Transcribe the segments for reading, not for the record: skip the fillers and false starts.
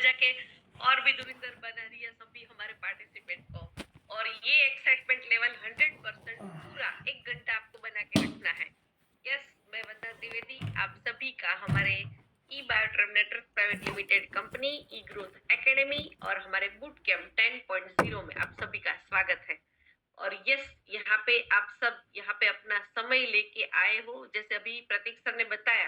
जाके और भी धुरंधर बना दिया सभी हमारे पार्टिसिपेंट को। और ये एक्साइटमेंट लेवल 100% पूरा 1 घंटा आपको बना के रखना है। यस, मैं वंदना द्विवेदी, आप सभी का हमारे ई बायोटर्मिनेटर प्राइवेट लिमिटेड कंपनी ई ग्रोथ एकेडमी और हमारे बूट कैंप 10.0 में आप सभी का स्वागत है। और यस, यहाँ पे आप सब यहाँ पे अपना समय लेके आए हो। जैसे अभी प्रतीक सर ने बताया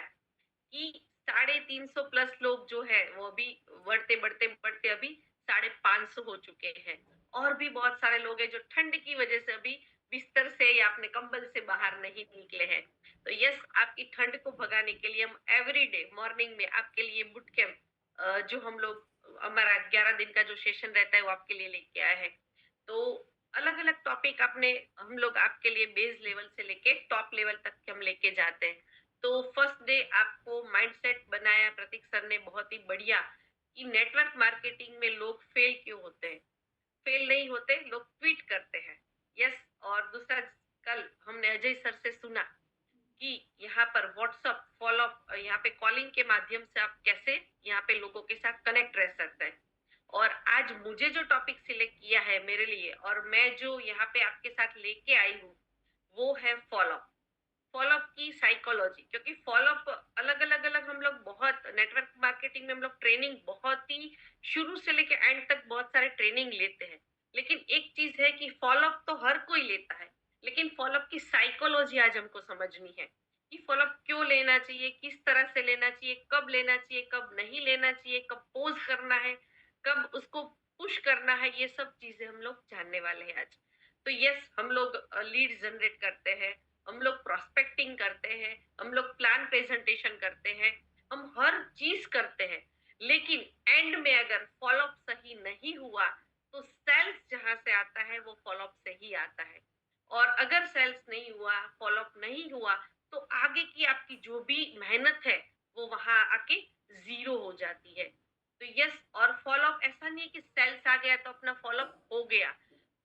कि 350 प्लस लोग जो है वो अभी बढ़ते बढ़ते बढ़ते अभी 550 हो चुके हैं। और भी बहुत सारे लोग हैं जो ठंड की वजह से अभी बिस्तर से या अपने कंबल से बाहर नहीं निकले हैं। तो यस, आपकी ठंड को भगाने के लिए हम एवरीडे मॉर्निंग में आपके लिए बूट कैंप जो हम लोग हमारा 11 दिन का जो सेशन रहता है वो आपके लिए लेके आए हैं। तो अलग अलग टॉपिक आपने हम लोग आपके लिए बेस लेवल से लेके टॉप लेवल तक हम लेके जाते हैं। तो फर्स्ट डे आपको माइंडसेट बनाया प्रतीक सर ने बहुत ही बढ़िया कि नेटवर्क मार्केटिंग में लोग फेल क्यों होते हैं। फेल नहीं होते, लोग ट्वीट करते हैं। यस, और दूसरा कल हमने अजय सर से सुना कि यहाँ पर व्हाट्सअप फॉलो यहाँ पे कॉलिंग के माध्यम से आप कैसे यहाँ पे लोगों के साथ कनेक्ट रह सकते हैं। और आज मुझे जो टॉपिक सिलेक्ट किया है मेरे लिए और मैं जो यहाँ पे आपके साथ लेके आई हूँ वो है फॉलोअप। फॉलोअप की साइकोलॉजी, क्योंकि फॉलोअप अलग अलग हम लोग बहुत नेटवर्क मार्केटिंग में हम लोग ट्रेनिंग बहुत ही शुरू से लेके एंड तक बहुत सारे ट्रेनिंग लेते हैं। लेकिन एक चीज है कि फॉलोअप तो हर कोई लेता है, लेकिन फॉलोअप की साइकोलॉजी आज हमको समझनी है कि फॉलोअप क्यों लेना चाहिए, किस तरह से लेना चाहिए, कब लेना चाहिए, कब नहीं लेना चाहिए, कब पोज करना है, कब उसको पुश करना है। ये सब चीजें हम लोग जानने वाले हैं आज। तो यस, हम लोग लीड जनरेट करते हैं, हम लोग प्रोस्पेक्टिंग करते हैं, हम लोग प्लान प्रेजेंटेशन करते हैं, हम हर चीज करते हैं। लेकिन एंड में अगर फॉलोअप सही नहीं हुआ तो सेल्स जहां से आता है वो फॉलोअप से ही आता है। और अगर सेल्स नहीं हुआ, फॉलोअप नहीं हुआ, तो आगे की आपकी जो भी मेहनत है वो वहां आके जीरो हो जाती है। तो यस, और फॉलोअप ऐसा नहीं है कि सेल्स आ गया तो अपना फॉलोअप हो गया।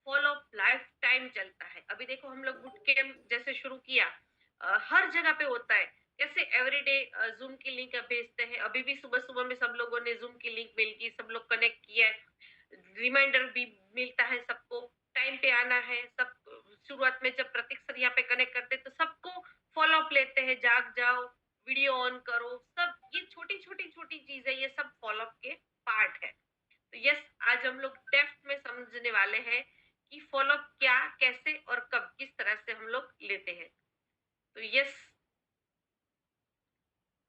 फॉलोअप लाइफ टाइम चलता है। अभी देखो हम लोग बूट कैंप जैसे शुरू किया, हर जगह पे होता है। कैसे एवरीडे जूम की लिंक भेजते हैं, अभी भी सुबह सुबह में सब लोगों ने जूम की लिंक मिल गई, सब लोग कनेक्ट किया है, रिमाइंडर भी मिलता है सबको, टाइम पे आना है सब। शुरुआत में जब प्रतीक सर यहाँ पे कनेक्ट करते तो सबको फॉलोअप लेते हैं, जाग जाओ, वीडियो ऑन करो, सब ये छोटी छोटी छोटी चीजें, ये सब फॉलोअप के पार्ट है। तो यस, आज हम लोग डेप्थ में समझने वाले हैं कि फॉलोअप क्या, कैसे और कब, किस तरह से हम लोग लेते हैं। तो यस,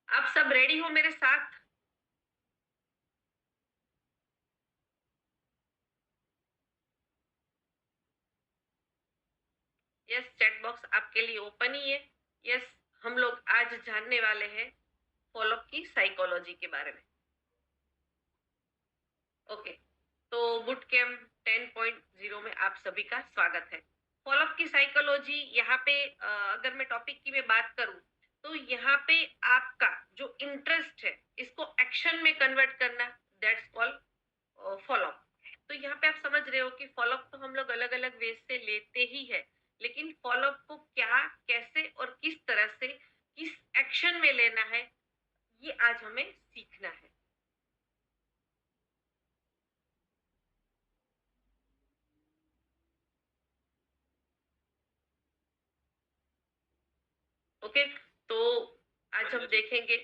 आप सब रेडी हो मेरे साथ? यस, चैट बॉक्स आपके लिए ओपन ही है। यस, हम लोग आज जानने वाले हैं फॉलोअप की साइकोलॉजी के बारे में। ओके, तो बूट कैंप 10.0 में आप सभी का स्वागत है। फॉलोअप की साइकोलॉजी यहाँ पे अगर मैं टॉपिक की मैं बात करूं तो यहाँ पे आपका जो इंटरेस्ट है इसको एक्शन में कन्वर्ट करना, दैट्स कॉल्ड फॉलोअप। तो यहाँ पे आप समझ रहे हो कि फॉलोअप तो हम लोग अलग अलग वे से लेते ही है, लेकिन फॉलोअप को क्या, कैसे और किस तरह से, किस एक्शन में लेना है, ये आज हमें सीखना है। ओके, तो आज हम देखेंगे।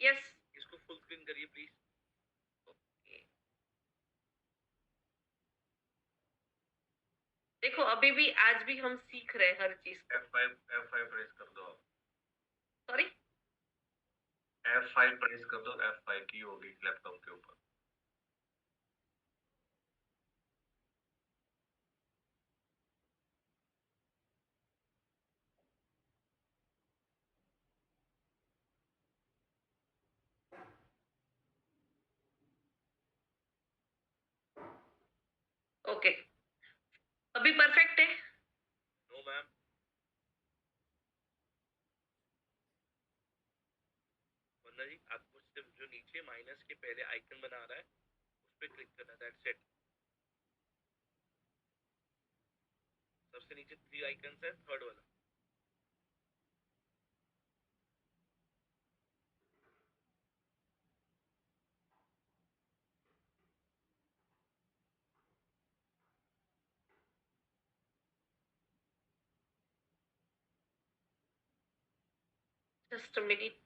यस, इसको फुल स्क्रीन करिए प्लीज। देखो अभी भी आज भी हम सीख रहे हैं हर चीज को। F5 प्रेस कर दो आप। सॉरी, F5 प्रेस कर दो, F5 की होगी लैपटॉप के ऊपर। ओके, अभी परफेक्ट है। No ma'am. वंदना जी, आपको सिर्फ जो नीचे माइनस के पहले आइकन बना रहा है उस पर क्लिक करना है, दैट्स इट। सबसे नीचे 3 आइकन्स है, थर्ड वाला। Just a minute.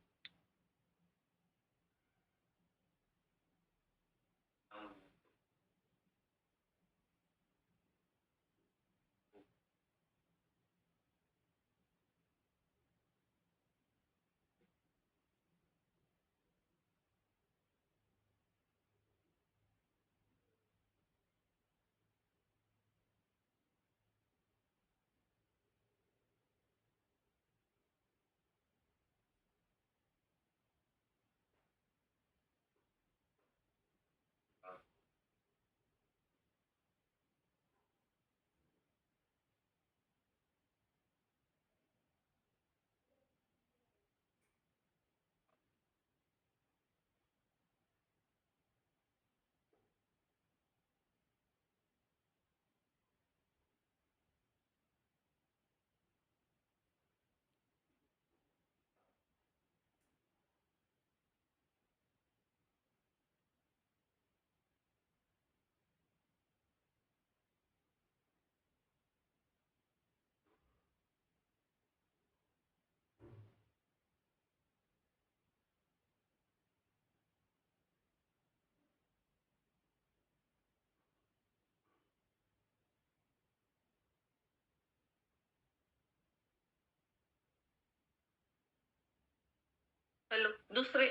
हेलो, दूसरे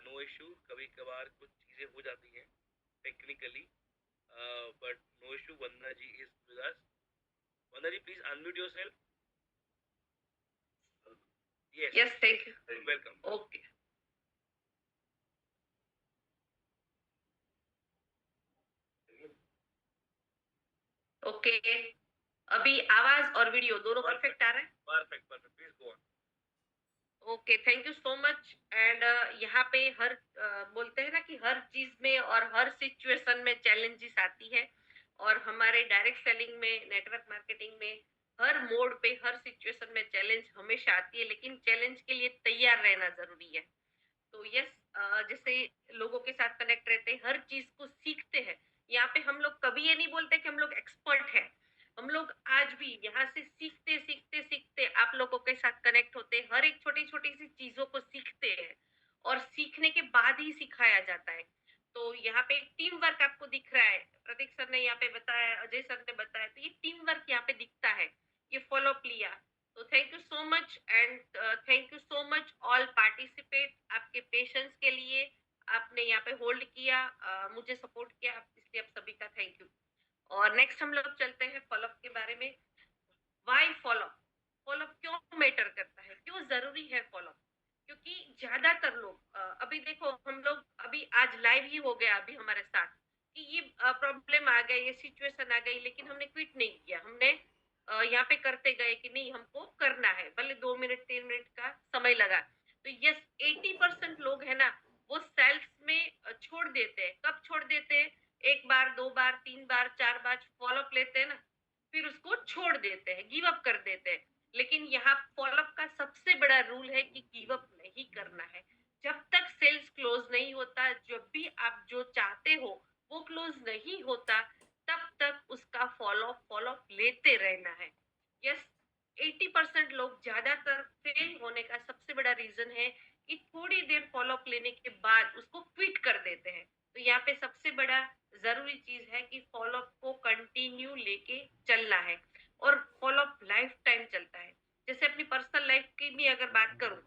नो इशू, कभी कभार कुछ चीजें हो जाती हैं technically, but no issue. Vandana ji is with us. Vandana ji, please unmute yourself. Yes, Yes, thank you. Welcome. Okay. Okay, अभी आवाज और वीडियो दोनों परफेक्ट आ रहा है? Perfect perfect, please go on. Okay, thank you so much. And यहाँ पे हर बोलते हैं ना कि हर चीज में और हर सिचुएशन में चैलेंजेस आती है, और हमारे डायरेक्ट सेलिंग में, नेटवर्क मार्केटिंग में, हर मोड पे, हर सिचुएशन में चैलेंज हमेशा आती है, लेकिन चैलेंज के लिए तैयार रहना जरूरी है. तो यस, जैसे लोगों के साथ कनेक्ट रहते हैं, हर चीज को सीखते हैं. यहाँ पे हम लोग कभी ये नहीं बोलते कि हम लोग एक्सपर्ट हैं. हम लोग आज भी यहाँ से सीखते सीखते सीखते आप लोगों के साथ कनेक्ट होते हैं, हर एक छोटी छोटी सी चीजों को सीखते हैं, और सीखने के बाद ही सिखाया जाता है. तो यहाँ पे टीम वर्क आपको दिख रहा है, प्रतीक सर ने यहाँ पे बताया, अजय सर ने बताया, तो ये टीम वर्क यहाँ पे दिखता है. ये फॉलोअप लिया, तो thank you so much. And thank you so much all participate, आपके पेशेंस के लिए. आपने यहाँ पे होल्ड किया, मुझे सपोर्ट किया, इसलिए आप सभी का थैंक यू. और नेक्स्ट हम लोग चलते हैं फॉलोअप के बारे में. Why follow-up? फॉलोअप क्यों मैटर करता है, क्यों जरूरी है फॉलोअप? क्योंकि ज्यादातर लोग अभी देखो, हम लोग अभी आज लाइव ही हो गया अभी हमारे साथ कि ये प्रॉब्लम आ गई, ये सिचुएशन आ गई, लेकिन हमने क्विट नहीं किया. हमने यहाँ पे करते गए कि नहीं, हमको करना है, भले 2 मिनट 3 मिनट का समय लगा. तो यस, 80% लोग है ना, वो सेल्स में छोड़ देते हैं. कब छोड़ देते हैं? 1 बार 2 बार 3 बार 4 बार फॉलोअप लेते हैं ना, फिर उसको छोड़ देते हैं, गिव अप कर देते हैं. लेकिन यहाँ फॉलोअप का सबसे बड़ा रूल है कि गिव अप नहीं करना है. जब तक सेल्स क्लोज नहीं होता, जब भी आप जो चाहते हो वो क्लोज नहीं होता, तब तक उसका फॉलोअप लेते रहना है. यस, 80% लोग ज्यादातर फेल होने का सबसे बड़ा रीजन है कि थोड़ी देर फॉलोअप लेने के बाद उसको क्विट कर देते हैं. तो यहाँ पे सबसे बड़ा जरूरी चीज है कि फॉलोअप को कंटिन्यू लेके चलना है, और फॉलोअप लाइफ टाइम चलता है. जैसे अपनी पर्सनल लाइफ की भी अगर बात करूं,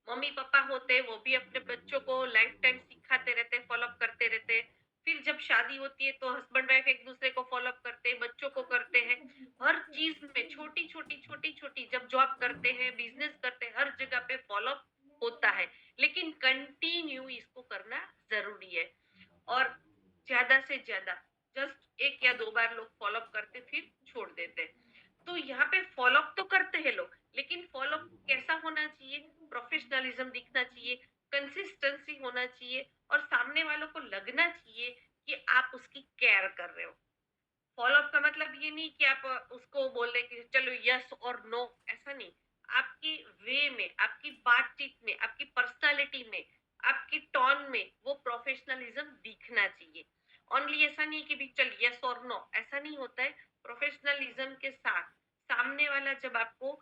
मम्मी पापा होते हैं वो भी अपने बच्चों को लाइफ टाइम सिखाते रहते हैं, फॉलो अप करते रहते हैं। फिर जब शादी होती है तो हस्बैंड वाइफ एक दूसरे को फॉलो अप करते हैं, बच्चों को करते हैं। हर चीज में छोटी छोटी जब जॉब करते हैं, बिजनेस करते हैं, हर जगह पे फॉलो अप होता है। लेकिन कंटिन्यू इसको करना जरूरी है। और ज्यादा से ज्यादा जस्ट एक या दो बार लोग फॉलो अप करते फिर छोड़ देते हैं। तो यहाँ पे फॉलो अप तो करते हैं लोग, लेकिन फॉलो अप कैसा होना चाहिए? प्रोफेशनलिज्म दिखना चाहिए, कंसिस्टेंसी होना चाहिए, और सामने वालों को लगना चाहिए कि आप उसकी केयर कर रहे हो। फॉलो अप का मतलब ये नहीं कि आप उसको बोल रहे कि चलो यस और नो, ऐसा नहीं। आपकी वे में, आपकी बातचीत में, आपकी पर्सनालिटी में, आपकी टोन में वो प्रोफेशनलिज्म दिखना चाहिए। ओनली ऐसा नहीं कि भी चल यस और नो, ऐसा नहीं होता है। प्रोफेशनलिज्म के साथ सामने वाला जब आपको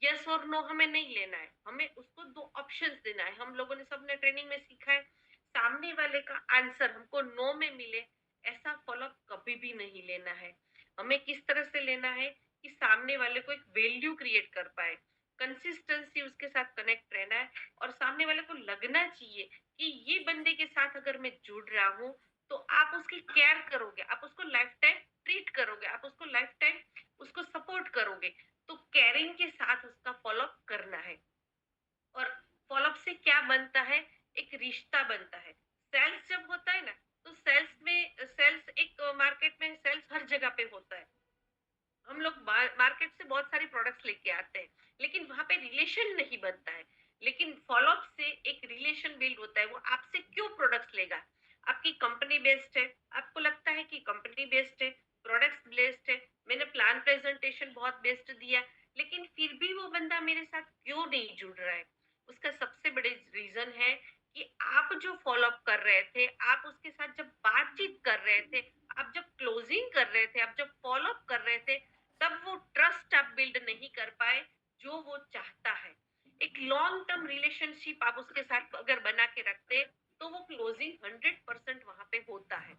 यस और नो हमें नहीं लेना है, हमें उसको दो ऑप्शंस देना है। हम लोगों ने सबने ट्रेनिंग में सीखा है, सामने वाले का आंसर हमको नो में मिले ऐसा फॉलो कभी भी नहीं लेना है। हमें किस तरह से लेना है कि सामने वाले को एक वैल्यू क्रिएट कर पाए, कंसिस्टेंसी उसके साथ कनेक्ट रहना है, और सामने वाले को लगना चाहिए कि ये बंदे के साथ अगर मैं जुड़ रहा हूँ तो आप उसकी केयर करोगे, आप उसको लाइफ टाइम ट्रीट करोगे, आप उसको लाइफ टाइम उसको सपोर्ट करोगे। तो केयरिंग के साथ उसका फॉलो करना है। और फॉलोअप से क्या बनता है? एक रिश्ता बनता है। सेल्स जब होता है ना, तो सेल्स एक मार्केट में सेल्स हर जगह पे होता है। हम लोग मार्केट से बहुत सारी प्रोडक्ट्स लेके आते हैं, लेकिन वहां पे रिलेशन नहीं बनता है। लेकिन फॉलोअप से एक रिलेशन बिल्ड होता है। वो आपसे क्यों प्रोडक्ट्स लेगा? आपकी कंपनी बेस्ड है, आपको लगता है कि कंपनी बेस्ड है, प्रोडक्ट्स बेस्ड है, मैंने प्लान प्रेजेंटेशन बहुत बेस्ट दिया, लेकिन फिर भी वो बंदा मेरे साथ क्यों नहीं जुड़ रहा है? उसका सबसे बड़े रीजन है कि आप जो फॉलोअप कर रहे थे, आप उसके साथ जब बातचीत कर रहे थे, आप जब क्लोजिंग कर रहे थे, आप जब फॉलोअप कर रहे थे, तब वो ट्रस्ट आप बिल्ड नहीं कर पाए जो वो चाहता है। एक लॉन्ग टर्म रिलेशनशिप आप उसके साथ अगर बना के रखते, तो वो क्लोजिंग 100% वहां पे होता है।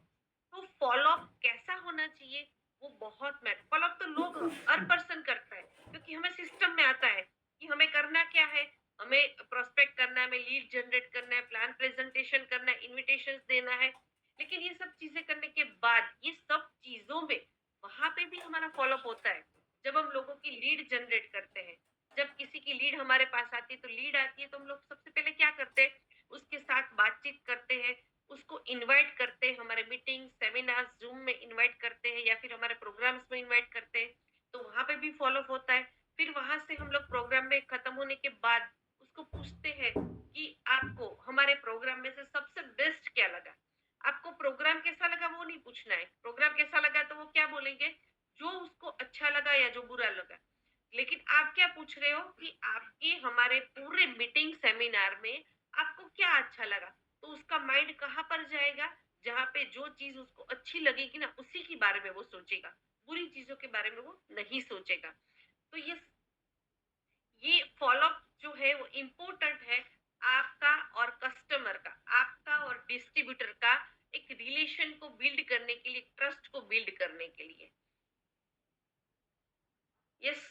तो फॉलोअप कैसा होना चाहिए? वो बहुत मैटर। फॉलोअप तो लोग हर पर्सन करता है, क्योंकि हमें सिस्टम में आता है कि हमें करना क्या है। हमें प्रोस्पेक्ट करना है, हमें लीड जनरेट करना है, प्लान प्रेजेंटेशन करना है, इनविटेशंस देना है। लेकिन ये सब चीजें करने के बाद, ये सब चीजों में वहां पे भी हमारा फॉलोअप होता है। जब हम लोगों की लीड जनरेट करते हैं, जब किसी की लीड हमारे पास आती है, तो लीड आती है तो हम लोग सबसे पहले क्या करते हैं? उसके साथ बातचीत करते हैं, उसको इनवाइट करते हैं, हमारे मीटिंग सेमिनार जूम में इनवाइट करते हैं, या फिर हमारे प्रोग्राम्स में इनवाइट करते हैं। तो वहां पे भी फॉलोअप होता है। फिर वहां से हम लोग प्रोग्राम में खत्म होने के बाद उसको पूछते हैं कि आपको हमारे प्रोग्राम में से सबसे बेस्ट क्या लगा। आपको प्रोग्राम कैसा लगा वो नहीं पूछना है। प्रोग्राम कैसा लगा तो वो क्या बोलेंगे? जो उसको अच्छा लगा या जो बुरा लगा। लेकिन आप क्या पूछ रहे हो कि आपके हमारे पूरे मीटिंग सेमिनार में आपको क्या अच्छा लगा? तो उसका माइंड कहाँ पर जाएगा? जहाँ पे जो चीज उसको अच्छी लगेगी ना, उसी के बारे में वो सोचेगा, बुरी चीजों के बारे में वो नहीं सोचेगा। तो ये फॉलोअप जो है वो इम्पोर्टेंट है, आपका और कस्टमर का, आपका और डिस्ट्रीब्यूटर का एक रिलेशन को बिल्ड करने के लिए, ट्रस्ट को बिल्ड करने के लिए। यस।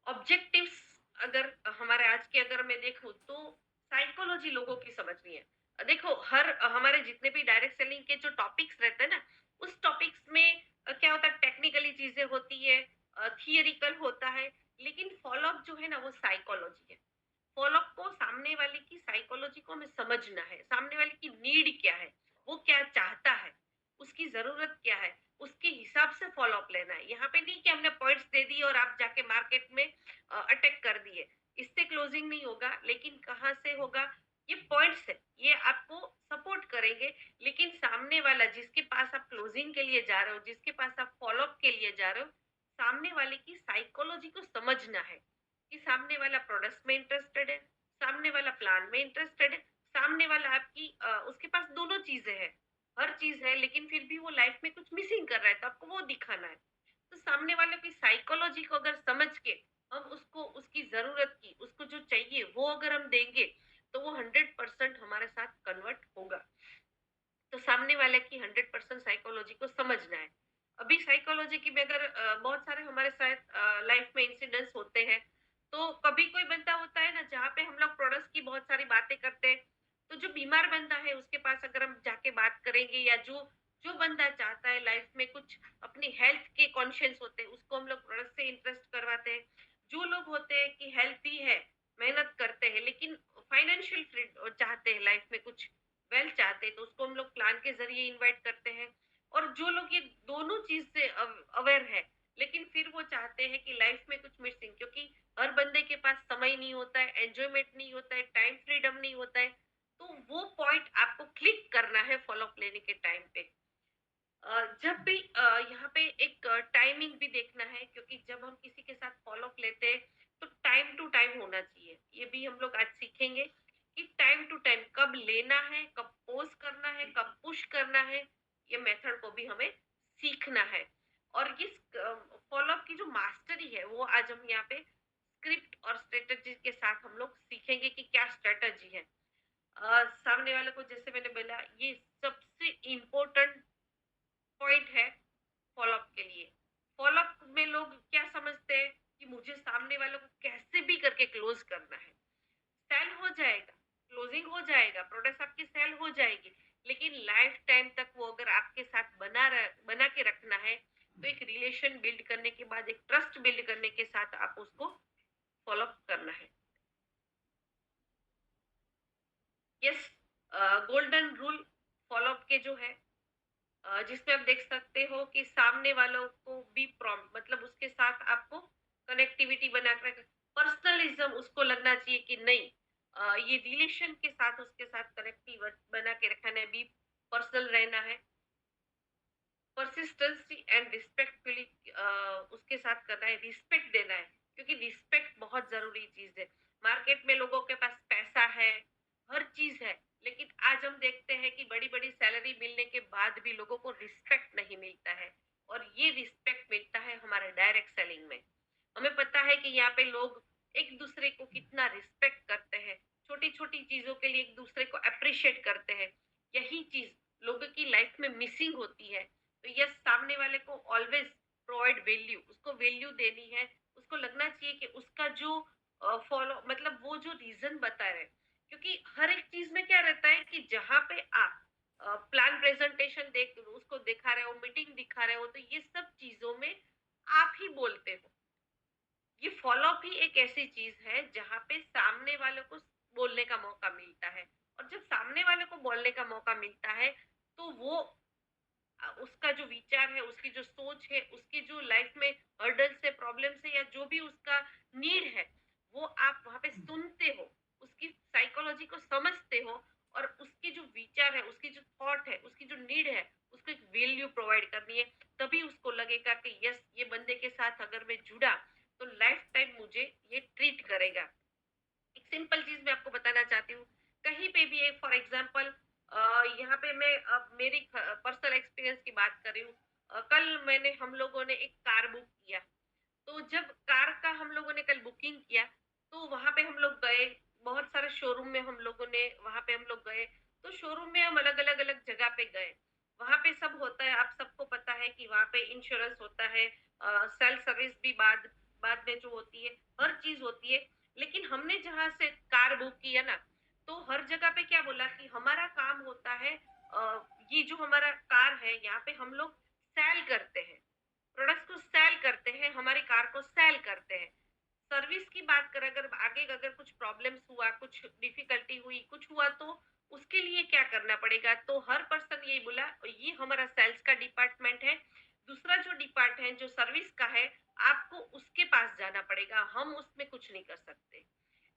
ऑब्जेक्टिव्स अगर हमारे आज के अगर मैं देखूं तो साइकोलॉजी लोगों की समझनी है। देखो, हर हमारे जितने भी डायरेक्ट सेलिंग के जो टॉपिक्स रहते हैं ना, उस टॉपिक्स में क्या होता है? टेक्निकली चीजें होती है, थियरिकल होता है, लेकिन फॉलोअप जो है ना वो साइकोलॉजी है। फॉलोअप को सामने वाले की साइकोलॉजी को हमें समझना है, सामने वाले की नीड क्या है, वो क्या चाहता है, उसकी जरूरत क्या है, उसके हिसाब से फॉलोअप लेना है। यहाँ पे नहीं कि हमने पॉइंट्स दे दिए और आप जाके मार्केट में अटैक कर दिए, इससे क्लोजिंग नहीं होगा। लेकिन कहाँ से होगा? ये पॉइंट्स है, ये आपको सपोर्ट करेंगे। लेकिन सामने वाला जिसके पास आप क्लोजिंग के लिए जा रहे हो, जिसके पास आप फॉलोअप के लिए जा रहे हो, सामने वाले की साइकोलॉजी को समझना है कि सामने वाला प्रोडक्ट्स में इंटरेस्टेड है, सामने वाला प्लान में इंटरेस्टेड है, सामने वाला आपकी उसके पास दोनों चीजें हैं, हर चीज है, लेकिन फिर भी वो लाइफ में कुछ मिसिंग कर रहा है, तो आपको वो दिखाना है। तो सामने वाले की साइकोलॉजी को अगर समझ के हम उसको उसकी जरूरत की, उसको जो चाहिए वो अगर हम देंगे, तो वो 100% हमारे साथ कन्वर्ट होगा। तो सामने वाले की 100% साइकोलॉजी को समझना है। अभी साइकोलॉजी की भी अगर बहुत सारे हमारे साथ लाइफ में इंसिडेंट्स होते हैं, तो कभी कोई बंदा होता है ना जहाँ पे हम लोग प्रोडक्ट्स की बहुत सारी बातें करते हैं, तो जो बीमार बंदा है उसके पास अगर हम जाके बात करेंगे या जो जो बंदा चाहता है लाइफ में कुछ अपनी हेल्थ के कॉन्शियस होते हैं, उसको हम लोग प्रोडक्ट से इंटरेस्ट करवाते हैं। जो लोग होते हैं कि हेल्थी है, मेहनत करते हैं लेकिन फाइनेंशियल फ्रीड चाहते हैं लाइफ में कुछ वेल्थ चाहते हैं, तो उसको हम लोग प्लान के ज़रिए इनवाइट करते हैं। और जो लोग ये दोनों चीज़ से अवेयर है, लेकिन फिर वो चाहते हैं कि लाइफ में कुछ मिसिंग क्योंकि हर बंदे के पास समय नहीं होता है, एन्जॉयमेंट नहीं होता है, टाइम फ्रीडम नहीं होता है, तो वो पॉइंट आपको क्लिक करना है फ़ॉलो-अप लेने के टाइम पे। जब भी यहाँ पे एक टाइमिंग भी देखना है क्योंकि जब हम किसी के साथ फ़ॉलो-अप लेते हैं, तो टाइम टू टाइम होना चाहिए। ये भी हम लोग आज सीखेंगे कि टाइम टू टाइम कब लेना है, कब पॉज़ करना है, कब पुश करना है, ये मेथड को भी हमें सीखना है। और इस फ़ॉलो-अप की जो मास्टरी है, वो आज हम यहाँ पे स्क्रिप्ट और स्ट्रैटेजी के साथ हम लोग सीखेंगे कि क्या स्ट्रैटेजी है। सामने वाले को जैसे मैंने बोला, ये सबसे इम्पोर्टेंट पॉइंट है फॉलोअप के लिए। फॉलोअप में लोग क्या समझते हैं कि मुझे सामने वालों को कैसे भी करके क्लोज़ करना है। सेल हो जाएगा, क्लोजिंग हो जाएगा, प्रोडक्ट्स आपकी सेल हो जाएगी, लेकिन लाइफ टाइम तक वो अगर आपके साथ बना के रखना है, तो एक रिलेशन बिल्ड करने के बाद, एक ट्रस्ट बिल्ड करने के साथ आप उसको फॉलोअप करना है। यस, गोल्डन रूल फॉलोअप के जो है जिसमें आप देख सकते हो कि सामने वालों को भी प्रॉम्प्ट मतलब उसके साथ आपको कनेक्टिविटी बना कर पर्सनलिज्म उसको लगना चाहिए कि नहीं, ये रिलेशन के साथ उसके साथ कनेक्टिव बना के रखना है, भी पर्सनल रहना है, परसिस्टेंसी एंड रिस्पेक्टफुली उसके साथ करना है, रिस्पेक्ट देना है क्योंकि रिस्पेक्ट बहुत जरूरी चीज है। मार्केट में लोगों के पास पैसा है, हर चीज है, लेकिन आज हम देखते हैं कि बड़ी बड़ी सैलरी मिलने के बाद भी लोगों को रिस्पेक्ट नहीं मिलता है। और ये रिस्पेक्ट मिलता है हमारे डायरेक्ट सेलिंग में। हमें पता है कि यहाँ पे लोग एक दूसरे को कितना रिस्पेक्ट करते हैं, छोटी छोटी चीजों के लिए एक दूसरे को अप्रिशिएट करते हैं। यही चीज लोगों की लाइफ में मिसिंग होती है। तो यस, सामने वाले को ऑलवेज प्रोवाइड वैल्यू, उसको वैल्यू देनी है। उसको लगना चाहिए कि उसका जो फॉलो मतलब वो जो रीजन बता रहे, क्योंकि हर एक चीज में क्या रहता है कि जहाँ पे आप प्लान प्रेजेंटेशन देख उसको दिखा रहे हो, मीटिंग दिखा रहे हो, तो ये सब चीजों में आप ही बोलते हो। ये फ़ॉलो-अप ही एक ऐसी चीज़ है जहाँ पे सामने वाले को बोलने का मौका मिलता है। और जब सामने वाले को बोलने का मौका मिलता है, तो वो उसका जो विचार है, उसकी जो सोच है, उसकी जो लाइफ में हर्डल्स है, प्रॉब्लम्स है या जो भी उसका नीड है, वो आप वहाँ पे सुनते हो, उसकी साइकोलॉजी को समझते हो और उसके जो विचार है, उसकी जो थॉट है, उसकी जो नीड है, उसको एक वैल्यू प्रोवाइड करनी है। तभी उसको लगेगा कि यस, ये बंदे के साथ अगर मैं जुड़ा, तो लाइफ टाइम मुझे ये ट्रीट करेगा। एक सिंपल चीज़ मैं आपको बताना चाहती हूँ। कहीं पे भी फॉर एग्ज़ाम्पल यहाँ पे मैं मेरी पर्सनल एक्सपीरियंस की बात कर रही हूँ। कल मैंने हम लोगों ने एक कार बुक किया। तो जब कार का हम लोगों ने कल बुकिंग किया, तो वहाँ पे हम लोग गए, बहुत सारे शोरूम में हम लोगों ने वहाँ पे हम लोग गए। तो शोरूम में हम अलग-अलग अलग जगह पे गए। वहाँ पे सब होता है, आप सबको पता है कि वहाँ पे इंश्योरेंस होता है, सेल्फ सर्विस भी बाद बाद में जो होती है, हर चीज़ होती है। लेकिन हमने जहाँ से कार बुक किया ना, तो हर जगह पे क्या बोला कि हमारा काम होता है ये जो हमारा कार है, यहाँ पे हम लोग सेल करते हैं। प्रोडक्ट्स को सेल करते हैं, हमारी कार को सेल करते हैं। सर्विस की बात करें, अगर आगे अगर कुछ प्रॉब्लम्स हुआ, कुछ डिफ़िकल्टी हुई, कुछ हुआ, तो उसके लिए क्या करना पड़ेगा? तो हर पर्सन यही बोला, ये हमारा सेल्स का डिपार्टमेंट है। दूसरा जो डिपार्ट है, जो सर्विस का है, आपको उसके पास जाना पड़ेगा, हम उसमें कुछ नहीं कर सकते।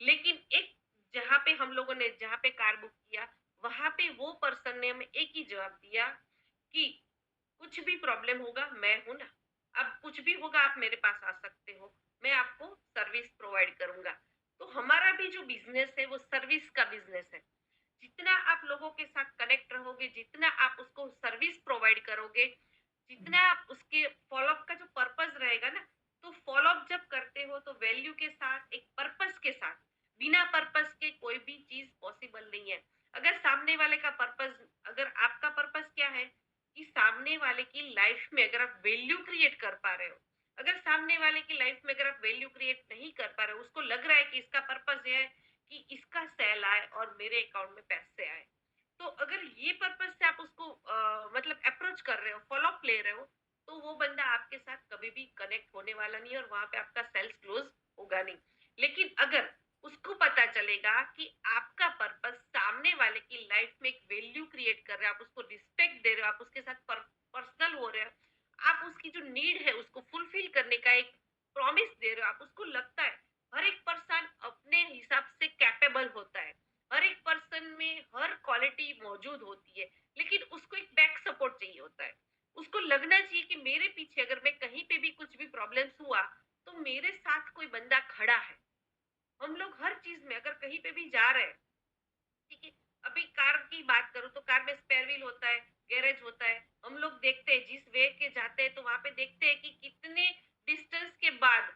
लेकिन एक जहाँ पे हम लोगों ने जहाँ पे कार बुक किया, वहाँ पे वो पर्सन ने हमें एक ही जवाब दिया कि कुछ भी प्रॉब्लम होगा, मैं हूँ ना। अब कुछ भी होगा, आप मेरे पास आ सकते हो, मैं आपको सर्विस प्रोवाइड करूँगा। तो हमारा भी जो बिज़नेस है, वो सर्विस का बिज़नेस है। जितना आप लोगों के साथ कनेक्ट रहोगे, जितना आप उसको सर्विस प्रोवाइड करोगे, जितना आप उसके फ़ॉलो-अप का जो पर्पज़ रहेगा ना, तो फ़ॉलो-अप जब करते हो, तो वैल्यू के साथ, एक पर्पज़ के साथ, बिना पर्पज़ के कोई भी चीज़ पॉसिबल नहीं है। अगर सामने वाले का पर्पज़ अगर आपका पर्पज़ क्या है कि सामने वाले की लाइफ़ में अगर आप वैल्यू क्रिएट कर पा रहे हो, अगर सामने वाले की लाइफ में अगर आप वैल्यू क्रिएट नहीं कर पा रहे हो, उसको लग रहा है कि इसका पर्पस ये है कि इसका सेल आए और मेरे अकाउंट में पैसे आए, तो अगर ये पर्पस से आप उसको मतलब अप्रोच कर रहे हो, फॉलो अप ले रहे हो, तो वो बंदा आपके साथ कभी भी कनेक्ट होने वाला नहीं है और वहां पे आपका सेल्स क्लोज होगा नहीं। लेकिन अगर उसको पता चलेगा कि आपका पर्पस सामने वाले की लाइफ में एक वैल्यू क्रिएट कर रहे हो, आप उसको रिस्पेक्ट दे रहे हो, आप उसके साथ पर्सनल हो रहे हो, आप उसकी जो नीड है उसको फुलफिल करने का एक प्रॉमिस दे रहे हो, आप उसको लगता है हर एक पर्सन अपने हिसाब से कैपेबल होता है, हर एक पर्सन में हर क्वालिटी मौजूद होती है, लेकिन उसको एक बैक सपोर्ट चाहिए होता है। उसको लगना चाहिए कि मेरे पीछे अगर मैं कहीं पे भी कुछ भी प्रॉब्लम्स हुआ, तो मेरे साथ कोई बंदा खड़ा है। हम लोग हर चीज़ में अगर कहीं पे भी जा रहे हैं, ठीक है, अभी कार की बात करूँ तो कार में स्पेयर व्हील होता है, गैरेज होता है। हम लोग देखते हैं जिस वे के जाते हैं तो वहाँ पे देखते हैं कि कितने डिस्टेंस के बाद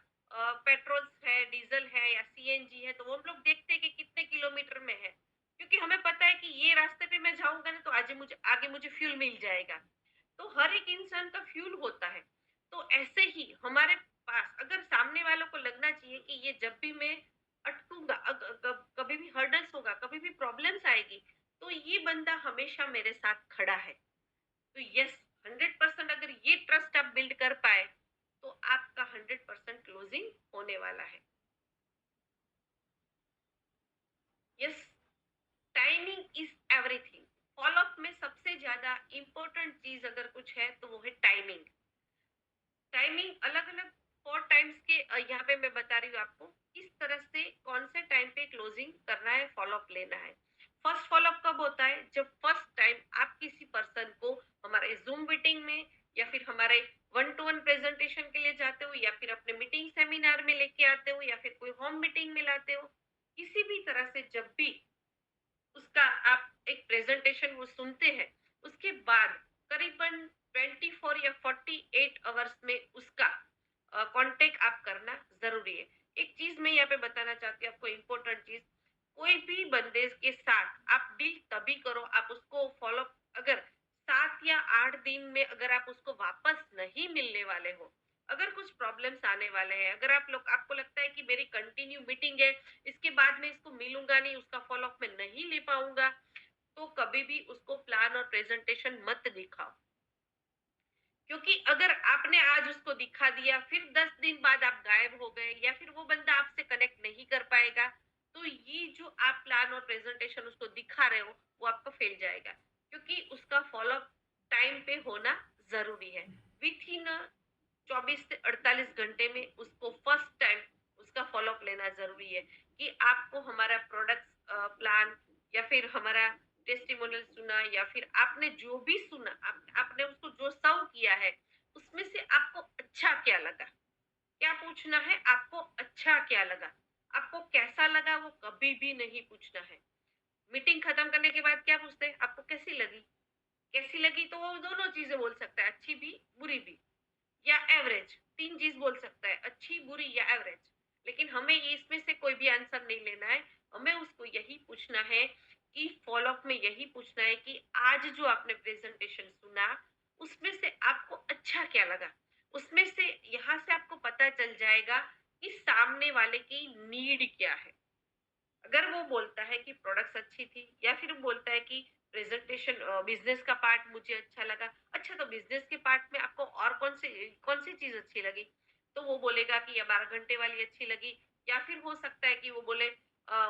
पेट्रोल है, डीज़ल है या सीएनजी है, तो वो हम लोग देखते हैं कि कितने किलोमीटर में है। क्योंकि हमें पता है कि ये रास्ते पे मैं जाऊँगा ना तो आगे मुझे फ्यूल मिल जाएगा। तो हर एक इंसान का फ्यूल होता है। तो ऐसे ही हमारे पास अगर सामने वालों को लगना चाहिए कि ये जब भी मैं अटकूँगा, कभी भी हर्डल्स होगा, कभी भी प्रॉब्लम्स आएगी, तो ये बंदा हमेशा मेरे साथ खड़ा है। तो यस, 100% अगर ये ट्रस्ट आप बिल्ड कर पाए, तो आपका 100% क्लोजिंग होने वाला है। Yes, timing is everything. Follow up में सबसे ज़्यादा इम्पोर्टेंट चीज़ अगर कुछ है, तो वो है टाइमिंग। टाइमिंग अलग-अलग 4 टाइम्स के यहाँ पे मैं बता रही हूँ आपको, किस तरह से कौन से टाइम पे क्लोजिंग करना है, फॉलो अप लेना है। फर्स्ट फॉलो अप कब होता है? जब फर्स्ट टाइम आप किसी पर्सन को हमारे ज़ूम मीटिंग में या फिर हमारे वन टू वन प्रेज़ेंटेशन के लिए जाते हो या फिर अपने मीटिंग सेमिनार में लेके आते हो या फिर कोई होम मीटिंग में लाते हो। किसी भी तरह से जब भी उसका आप एक प्रेजेंटेशन वो सुनते हैं, उसके बाद करीबन 24 या 48 आवर्स में उसका कांटेक्ट आप करना ज़रूरी है। एक चीज़ मैं यहाँ पे बताना चाहती हूँ आपको, इम्पोर्टेंट चीज़, कोई भी बंदे के साथ आप डील तभी करो, आप उसको फॉलो अगर 7 या 8 दिन में अगर आप उसको वापस नहीं मिलने वाले हो, अगर कुछ प्रॉब्लम्स आने वाले हैं, अगर आपको लगता है कि मेरी कंटिन्यू मीटिंग है, इसके बाद मैं इसको मिलूँगा नहीं, उसका फ़ॉलो अप मैं नहीं ले पाऊँगा, तो कभी भी उसको प्लान और प्रेज़ेंटेशन मत दिखाओ। क्योंकि अगर आपने आज उसको दिखा दिया, फिर 10 दिन बाद आप गायब हो गए या फिर वो बंदा आपसे कनेक्ट नहीं कर पाएगा, तो ये जो आप प्लान और प्रेज़ेंटेशन उसको दिखा रहे हो, वो आपका फेल जाएगा। क्योंकि उसका फ़ॉलो अप टाइम पे होना ज़रूरी है। विथिन 24 से 48 घंटे में उसको फर्स्ट टाइम उसका फ़ॉलो अप लेना ज़रूरी है कि आपको हमारा प्रोडक्ट्स प्लान या फिर हमारा टेस्टिमोनियल सुना या फिर आपने जो भी सुना, आपने उसको जो सर्व किया है, उसमें से आपको अच्छा क्या लगा? क्या पूछना है? आपको अच्छा क्या लगा? आपको कैसा लगा वो कभी भी नहीं पूछना है। मीटिंग खत्म करने के बाद क्या पूछते हैं? आपको कैसी लगी? कैसी लगी तो वो दोनों चीज़ें बोल सकता है, अच्छी भी, बुरी भी। या एवरेज, 3 चीज़ बोल सकता है, अच्छी, बुरी या एवरेज। लेकिन हमें ये इसमें से कोई भी आंसर नहीं लेना है। हमें उसको यही पूछना है कि फ़ॉलो अप में यही पूछना है कि आज जो आपने प्रेज़ेंटेशन सुना, उसमें से आपको अच्छा क्या लगा? उसमें से यहाँ से आपको पता चल जाएगा कि सामने वाले की नीड क्या है। अगर वो बोलता है कि प्रोडक्ट्स अच्छी थी या फिर वो बोलता है कि प्रेजेंटेशन बिजनेस का पार्ट मुझे अच्छा लगा, अच्छा तो बिजनेस के पार्ट में आपको और कौन सी चीज अच्छी लगी, तो वो बोलेगा कि ये 12 घंटे वाली अच्छी लगी, या फिर हो सकता है कि वो बोले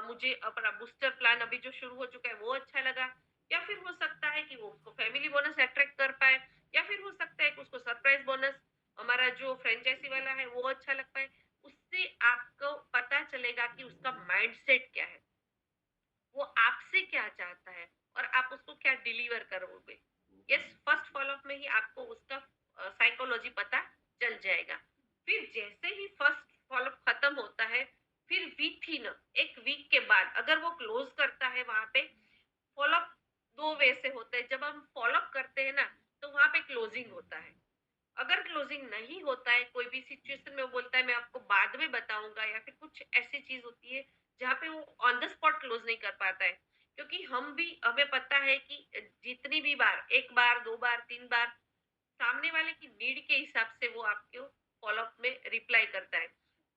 मुझे अपना बूस्टर प्लान अभी जो शुरू हो चुका है वो अच्छा लगा, या फिर हो सकता है कि वो उसको फैमिली बोनस अट्रैक्ट कर पाए, या फिर हो सकता है कि उसको सरप्राइज बोनस हमारा जो फ्रेंचाइजी वाला है वो अच्छा लग पाए। उससे आपको पता चलेगा कि उसका माइंडसेट क्या है, वो आपसे क्या चाहता है और आप उसको क्या डिलीवर करोगे। यस, फर्स्ट फॉलो अप में ही आपको उसका साइकोलॉजी पता चल जाएगा। फिर जैसे ही फर्स्ट फॉलो अप खत्म होता है, फिर विथिन 1 वीक के बाद अगर वो क्लोज करता है, वहां पे फॉलो अप 2 वे से होता है। जब हम फॉलो अप करते हैं ना, तो वहां पे क्लोजिंग होता है। अगर क्लोजिंग नहीं होता है, कोई भी सिचुएशन में वो बोलता है मैं आपको बाद में बताऊंगा, या फिर कुछ ऐसी चीज होती है जहाँ पे वो ऑन द स्पॉट क्लोज नहीं कर पाता है, क्योंकि हमें पता है कि जितनी भी बार, एक बार, 2 बार, 3 बार, सामने वाले की नीड के हिसाब से वो आपको फॉलो अप में रिप्लाई करता है।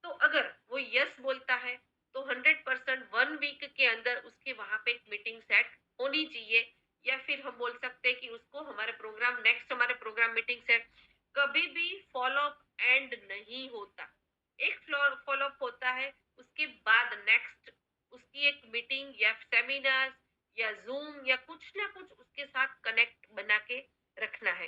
तो अगर वो यस बोलता है तो 100% 1 वीक के अंदर उसके वहाँ पे एक मीटिंग सेट होनी चाहिए, या फिर हम बोल सकते हैं कि उसको हमारे प्रोग्राम मीटिंग सेट कभी भी फॉलो अप एंड नहीं होता। एक फॉलो अप होता है, उसके बाद नेक्स्ट उसकी एक मीटिंग या सेमिनार या ज़ूम या कुछ ना कुछ उसके साथ कनेक्ट बना के रखना है।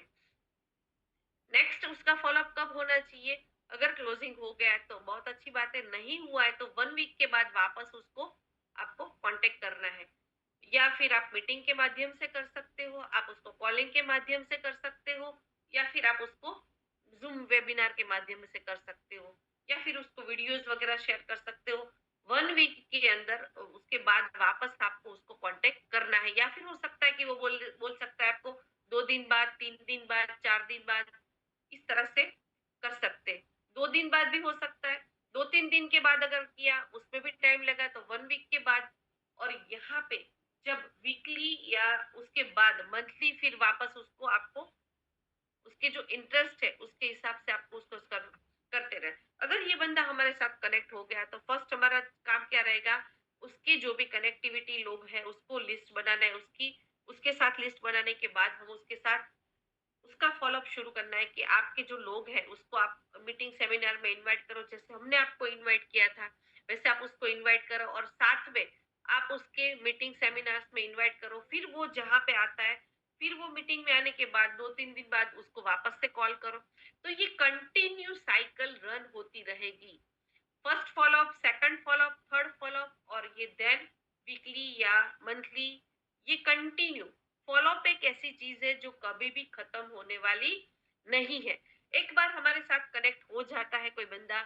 नेक्स्ट उसका फ़ॉलो-अप कब होना चाहिए? अगर क्लोज़िंग हो गया है तो बहुत अच्छी बात है, नहीं हुआ है तो 1 वीक के बाद वापस उसको आपको कॉन्टैक्ट करना है। या फिर आप मीटिंग के माध्यम से कर सकते हो, आप उसको कॉलिंग के माध्यम से कर सकते हो, या फिर आप उसको ज़ूम वेबिनार के माध्यम से कर सकते हो, या फिर उसको वीडियोज़ वगैरह शेयर कर सकते हो। 1 वीक के अंदर उसके बाद वापस आपको उसको कॉन्टैक्ट करना है, या फिर हो सकता है कि वो बोल सकता है आपको 2 दिन बाद, 3 दिन बाद, 4 दिन बाद, इस तरह से कर सकते हैं। 2 दिन बाद भी हो सकता है, 2-3 दिन के बाद अगर किया, उसमें भी टाइम लगा तो 1 वीक के बाद। और यहाँ पे जब वीकली या उसके बाद मंथली फिर वापस उसको आपको उसके जो इंटरेस्ट है उसके हिसाब से आपको उसको करते रहे। अगर ये बंदा हमारे साथ कनेक्ट हो गया तो फर्स्ट हमारा काम क्या रहेगा, उसके जो भी कनेक्टिविटी लोग हैं उसको लिस्ट बनाना है, उसकी उसके साथ लिस्ट बनाने के बाद हम उसके साथ उसका फ़ॉलो-अप शुरू करना है कि आपके जो लोग हैं उसको आप मीटिंग सेमिनार में इनवाइट करो, जैसे हमने आपको इनवाइट किया था, वैसे आप उसको इनवाइट करो और साथ में आप उसके मीटिंग सेमिनार्स में इनवाइट करो। फिर वो जहाँ पे आता है, फिर वो मीटिंग में आने के बाद 2-3 दिन बाद उसको वापस से कॉल करो। तो ये कंटिन्यू साइकिल रन होती रहेगी। First follow-up, second follow-up, third follow-up और ये देन वीकली या मंथली, ये कंटिन्यू फ़ॉलो-अप एक ऐसी चीज़ है जो कभी भी खत्म होने वाली नहीं है। एक बार हमारे साथ कनेक्ट हो जाता है कोई बंदा,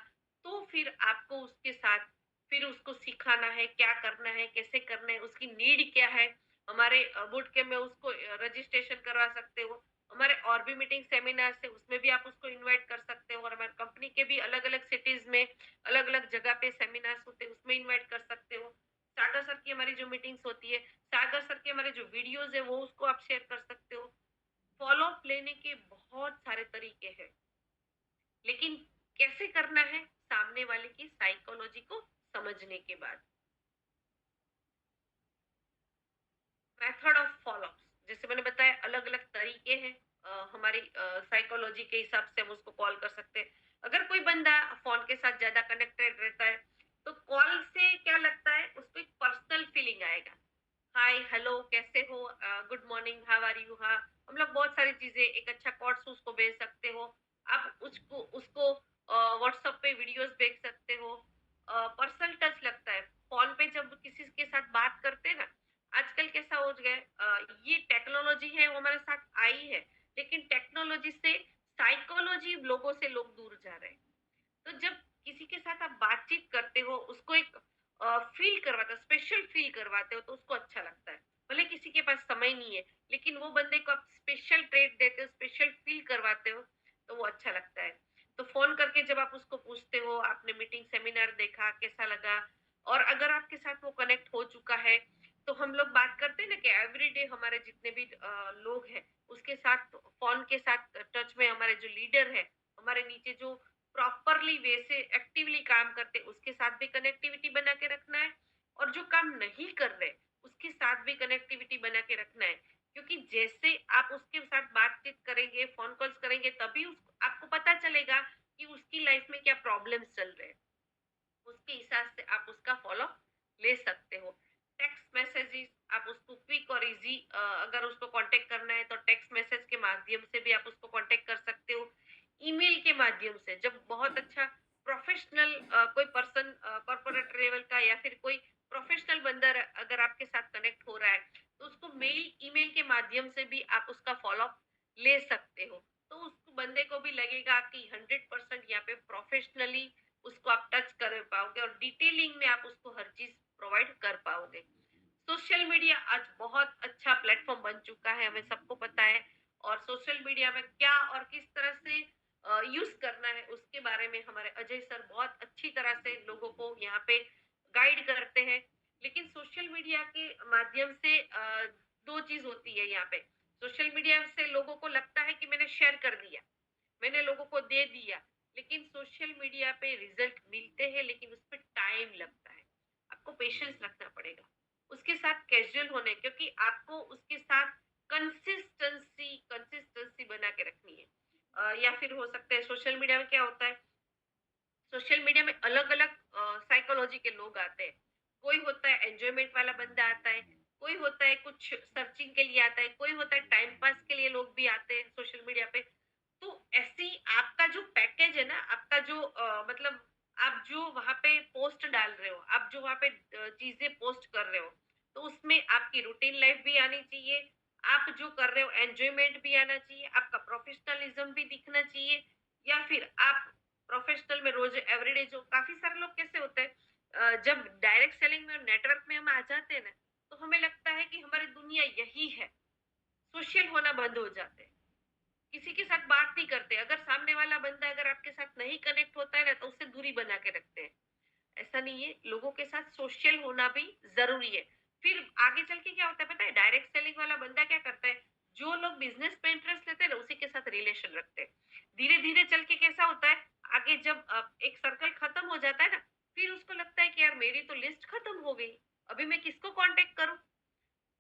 तो फिर आपको उसके साथ फिर उसको सिखाना है, क्या करना है, कैसे करना है, उसकी नीड क्या है। हमारे बूट कैंप में उसको रजिस्ट्रेशन करवा सकते हो। हमारे और भी मीटिंग सेमिनार्स है, उसमें भी आप उसको इनवाइट कर सकते हो, और हमारी कंपनी के भी अलग-अलग सिटीज़ में अलग-अलग जगह पे सेमिनार्स होते हैं, उसमें इनवाइट कर सकते हो। सागर सर की हमारी जो मीटिंग्स होती है, सागर सर के हमारे जो वीडियोज़ है वो उसको आप शेयर कर सकते हो। फ़ॉलो अप लेने के बहुत सारे तरीके हैं, लेकिन कैसे करना है सामने वाले की साइकोलॉजी को समझने के बाद। मेथड ऑफ फ़ॉलो-अप्स जैसे मैंने बताया अलग-अलग तरीके हैं। हमारी साइकोलॉजी के हिसाब से हम उसको कॉल कर सकते हैं। अगर कोई बंदा फ़ोन के साथ ज़्यादा कनेक्टेड रहता है, तो कॉल से क्या लगता है उसको एक पर्सनल फीलिंग आएगा। हाय, हेलो, कैसे हो? Good morning, how are you? हाँ, हम लोग बहुत सारी चीज़ें एक अच्छा कोट्स उसको भेज सकते हो। आप उसको उसको व्हाट्सएप पे वीडियोज़ भेज सकते हो। पर्सनल टच लगता है। फ़ोन पे जब किसी के साथ बात करते हैं ना, आजकल कैसा हो गया है, ये टेक्नोलॉजी है वो हमारे साथ आई है, लेकिन टेक्नोलॉजी से साइकोलॉजी लोगों से लोग दूर जा रहे हैं। तो जब किसी के साथ आप बातचीत करते हो, उसको एक फ़ील करवाते हो, स्पेशल फ़ील करवाते हो, तो उसको अच्छा लगता है। भले किसी के पास समय नहीं है, लेकिन वो बंदे को आप स्पेशल ट्रीट देते हो, स्पेशल फ़ील करवाते हो, तो वो अच्छा लगता है। तो फ़ोन करके जब आप उसको पूछते हो, आपने मीटिंग सेमिनार देखा, कैसा लगा? और अगर आपके साथ वो कनेक्ट हो चुका है, तो हम लोग बात करते हैं ना कि एवरीडे हमारे जितने भी लोग हैं, उसके साथ फ़ोन के साथ टच में हमारे जो लीडर हैं, हमारे नीचे जो प्रॉपरली वे से एक्टिवली काम करते उसके साथ भी कनेक्टिविटी बना के रखना है, और जो काम नहीं कर रहे उसके साथ भी कनेक्टिविटी बना के रखना है। क्योंकि जैसे आप उसके साथ बातचीत करेंगे, फोन कॉल्स करेंगे, तभी आपको पता चलेगा कि उसकी लाइफ में क्या प्रॉब्लम्स चल रहे हैं। उसके हिसाब से आप उसका फॉलो ले सकते हो। टेक्स्ट मैसेजेस आप उसको क्विक और इजी, अगर उसको कांटेक्ट करना है तो टेक्स्ट मैसेज के माध्यम से भी आप उसको कांटेक्ट कर सकते हो। ईमेल के माध्यम से जब बहुत अच्छा प्रोफेशनल कोई पर्सन कॉर्पोरेट लेवल का या फिर कोई प्रोफेशनल बंदा अगर आपके साथ कनेक्ट हो रहा है, तो उसको मेल ईमेल के माध्यम से भी आप उसका फॉलो ले सकते हो। तो उस बंदे को भी लगेगा कि 100% यहाँ पे प्रोफेशनली उसको आप टच कर पाओगे और डिटेलिंग में आप उसको हर चीज़ प्रोवाइड कर पाओगे। सोशल मीडिया आज बहुत अच्छा प्लेटफ़ॉर्म बन चुका है, हमें सबको पता है, और सोशल मीडिया में क्या और किस तरह से यूज़ करना है, उसके बारे में हमारे अजय सर बहुत अच्छी तरह से लोगों को यहाँ पे गाइड करते हैं। लेकिन सोशल मीडिया के माध्यम से 2 चीज़ होती है यहाँ पे। सोशल मीडिया से लोगों को लगता है कि मैंने शेयर कर दिया, मैंने लोगों को दे दिया, लेकिन सोशल मीडिया पे रिजल्ट मिलते हैं, लेकिन उस पे टाइम लगता है। आपको पेशेंस रखना पड़ेगा। उसके साथ कैजुअल होने, क्योंकि आपको उसके साथ कंसिस्टेंसी बना के रखनी है। या फिर हो सकता है सोशल मीडिया में क्या होता है, सोशल मीडिया में अलग-अलग साइकोलॉजी के लोग आते हैं। कोई होता है एन्जॉयमेंट वाला बंदा आता है, कोई होता है कुछ सर्चिंग के लिए आता है, कोई होता है टाइम पास के लिए लोग भी आते हैं सोशल मीडिया पे। तो ऐसे ही आपका जो पैकेज है ना, आपका जो मतलब आप जो वहाँ पे पोस्ट डाल रहे हो, आप जो वहाँ पे चीज़ें पोस्ट कर रहे हो, तो उसमें आपकी रूटीन लाइफ भी आनी चाहिए, आप जो कर रहे हो एन्जॉयमेंट भी आना चाहिए, आपका प्रोफेशनलिज़्म भी दिखना चाहिए, या फिर आप प्रोफेशनल में रोज एवरीडे जो काफ़ी सारे लोग कैसे होते हैं, जब डायरेक्ट सेलिंग में नेटवर्क में हम आ जाते हैं ना, तो हमें लगता है कि हमारी दुनिया यही है। सोशल होना बंद हो जाते हैं। किसी के साथ बात नहीं करते। अगर सामने वाला बंदा अगर आपके साथ नहीं कनेक्ट होता है ना, तो उससे दूरी बना के रखते हैं। ऐसा नहीं है, लोगों के साथ सोशल होना भी ज़रूरी है। फिर आगे चल के क्या होता है पता है? डायरेक्ट सेलिंग वाला बंदा क्या करता है, जो लोग बिज़नेस में इंटरेस्ट लेते हैं ना, उसी के साथ रिलेशन रखते हैं। धीरे-धीरे चल के कैसा होता है, आगे जब एक सर्कल खत्म हो जाता है ना, फिर उसको लगता है कि यार मेरी तो लिस्ट खत्म हो गई, अभी मैं किसको कॉन्टैक्ट करूँ?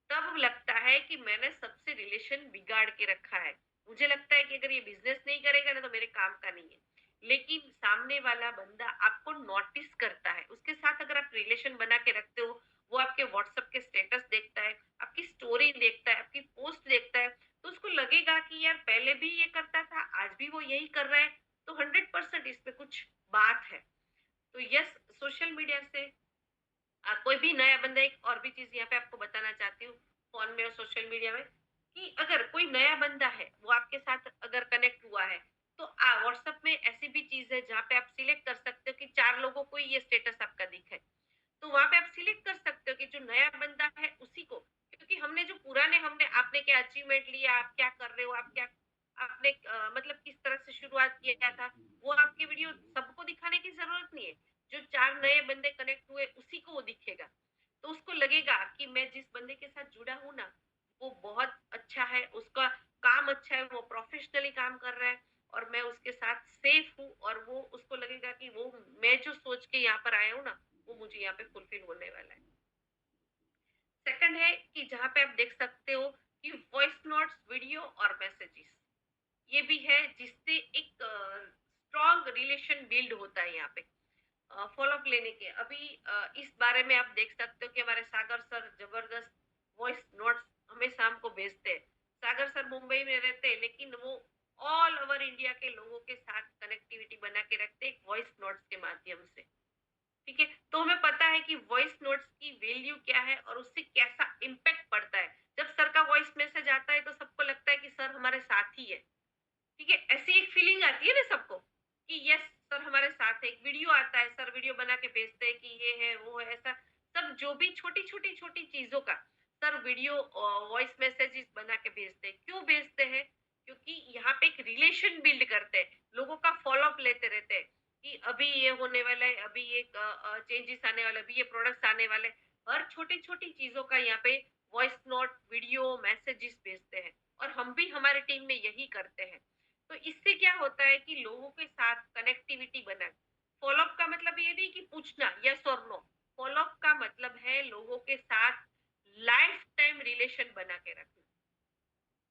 तब लगता है कि मैंने सबसे रिलेशन बिगाड़ के रखा है। मुझे लगता है कि अगर ये बिज़नेस नहीं करेगा ना, तो मेरे काम का नहीं है। लेकिन सामने वाला बंदा आपको नोटिस करता है। उसके साथ अगर आप रिलेशन बना के रखते हो, वो आपके व्हाट्सएप के स्टेटस देखता है, आपकी स्टोरी देखता है, आपकी पोस्ट देखता है, तो उसको लगेगा कि यार पहले भी ये करता था, आज भी वो यही कर रहा है, तो 100% इस पे कुछ बात है। तो यस, सोशल मीडिया से कोई भी नया बंदा, एक और भी चीज़ यहाँ पे आपको बताना चाहती हूँ, फ़ोन में और सोशल मीडिया में, कि अगर कोई नया बंदा है, वो आपके साथ अगर कनेक्ट हुआ है, तो व्हाट्सएप में ऐसी भी चीज़ है जहाँ पे आप सिलेक्ट कर सकते हो कि 4 लोगों को ही ये स्टेटस आपका दिखे। तो वहाँ पे आप सिलेक्ट कर सकते हो कि जो नया बंदा है उसी को, क्योंकि हमने जो पुराने हमने आपने क्या अचीवमेंट लिया, आप क्या कर रहे हो, आप क्या आपने मतलब किस तरह से शुरुआत किया था, वो आपकी वीडियो सबको दिखाने की ज़रूरत नहीं है। जो 4 नए बंदे कनेक्ट हुए उसी को वो दिखेगा। तो उसको लगेगा कि मैं जिस बंदे के साथ जुड़ा हूँ ना, वो बहुत अच्छा है, उसका काम अच्छा है, वो प्रोफ़ेशनली काम कर रहा है और मैं उसके साथ सेफ हूँ, और वो उसको लगेगा कि वो मैं जो सोच के यहाँ पर आया हूँ ना, वो मुझे यहाँ पे फुलफिल होने वाला है। सेकंड है कि जहाँ पे आप देख सकते हो कि वॉइस नोट्स, वीडियो और मैसेजेस, ये भी है जिससे एक स्ट्रॉन्ग रिलेशन बिल्ड होता है यहाँ पे। फॉलो अप लेने के अभी इस बारे में आप देख सकते हो कि हमारे सागर सर जबरदस्त वॉइस नोट्स हमेशा हमको भेजते हैं। सागर सर मुंबई में रहते हैं, लेकिन वो ऑल ओवर इंडिया के लोगों के साथ कनेक्टिविटी बना के रखते हैं वॉइस नोट्स के माध्यम से। ठीक है, तो हमें पता है कि वॉइस नोट्स की वैल्यू क्या है और उससे कैसा इम्पैक्ट पड़ता है। जब सर का वॉइस मैसेज आता है तो सबको लगता है कि सर हमारे साथ ही है। ठीक है, ऐसी एक फीलिंग आती है ना सबको कि यस, सर हमारे साथ है। एक वीडियो आता है, सर वीडियो बना के भेजते हैं कि ये है वो है, ऐसा सब जो भी छोटी छोटी छोटी चीजों का सर वीडियो वॉइस मैसेजेस बना के भेजते हैं। क्यों भेजते हैं? क्योंकि यहाँ पे एक रिलेशन बिल्ड करते हैं, लोगों का फॉलो अप लेते रहते हैं कि अभी ये होने वाला है, अभी ये चेंजेस आने वाले, अभी ये प्रोडक्ट्स आने वाले। हर छोटी छोटी चीजों का यहाँ पे वॉइस नोट, वीडियो मैसेजेस भेजते हैं, और हम भी हमारे टीम में यही करते हैं। तो इससे क्या होता है कि लोगों के साथ कनेक्टिविटी बना। फॉलोअप का मतलब ये नहीं कि पूछना यस और नो। फॉलोअप का मतलब है लोगों के साथ लाइफ टाइम रिलेशन बना के रखना।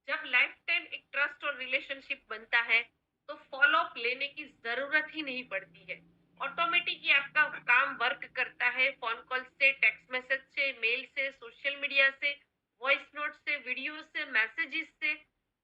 जब लाइफ टाइम एक ट्रस्ट और रिलेशनशिप बनता है, तो फॉलो अप लेने की जरूरत ही नहीं पड़ती है। ऑटोमेटिक ही आपका काम वर्क करता है, फोन कॉल से, टेक्स्ट मैसेज से, मेल से, सोशल मीडिया से, वॉइस नोट से, वीडियो से, मैसेजेस से।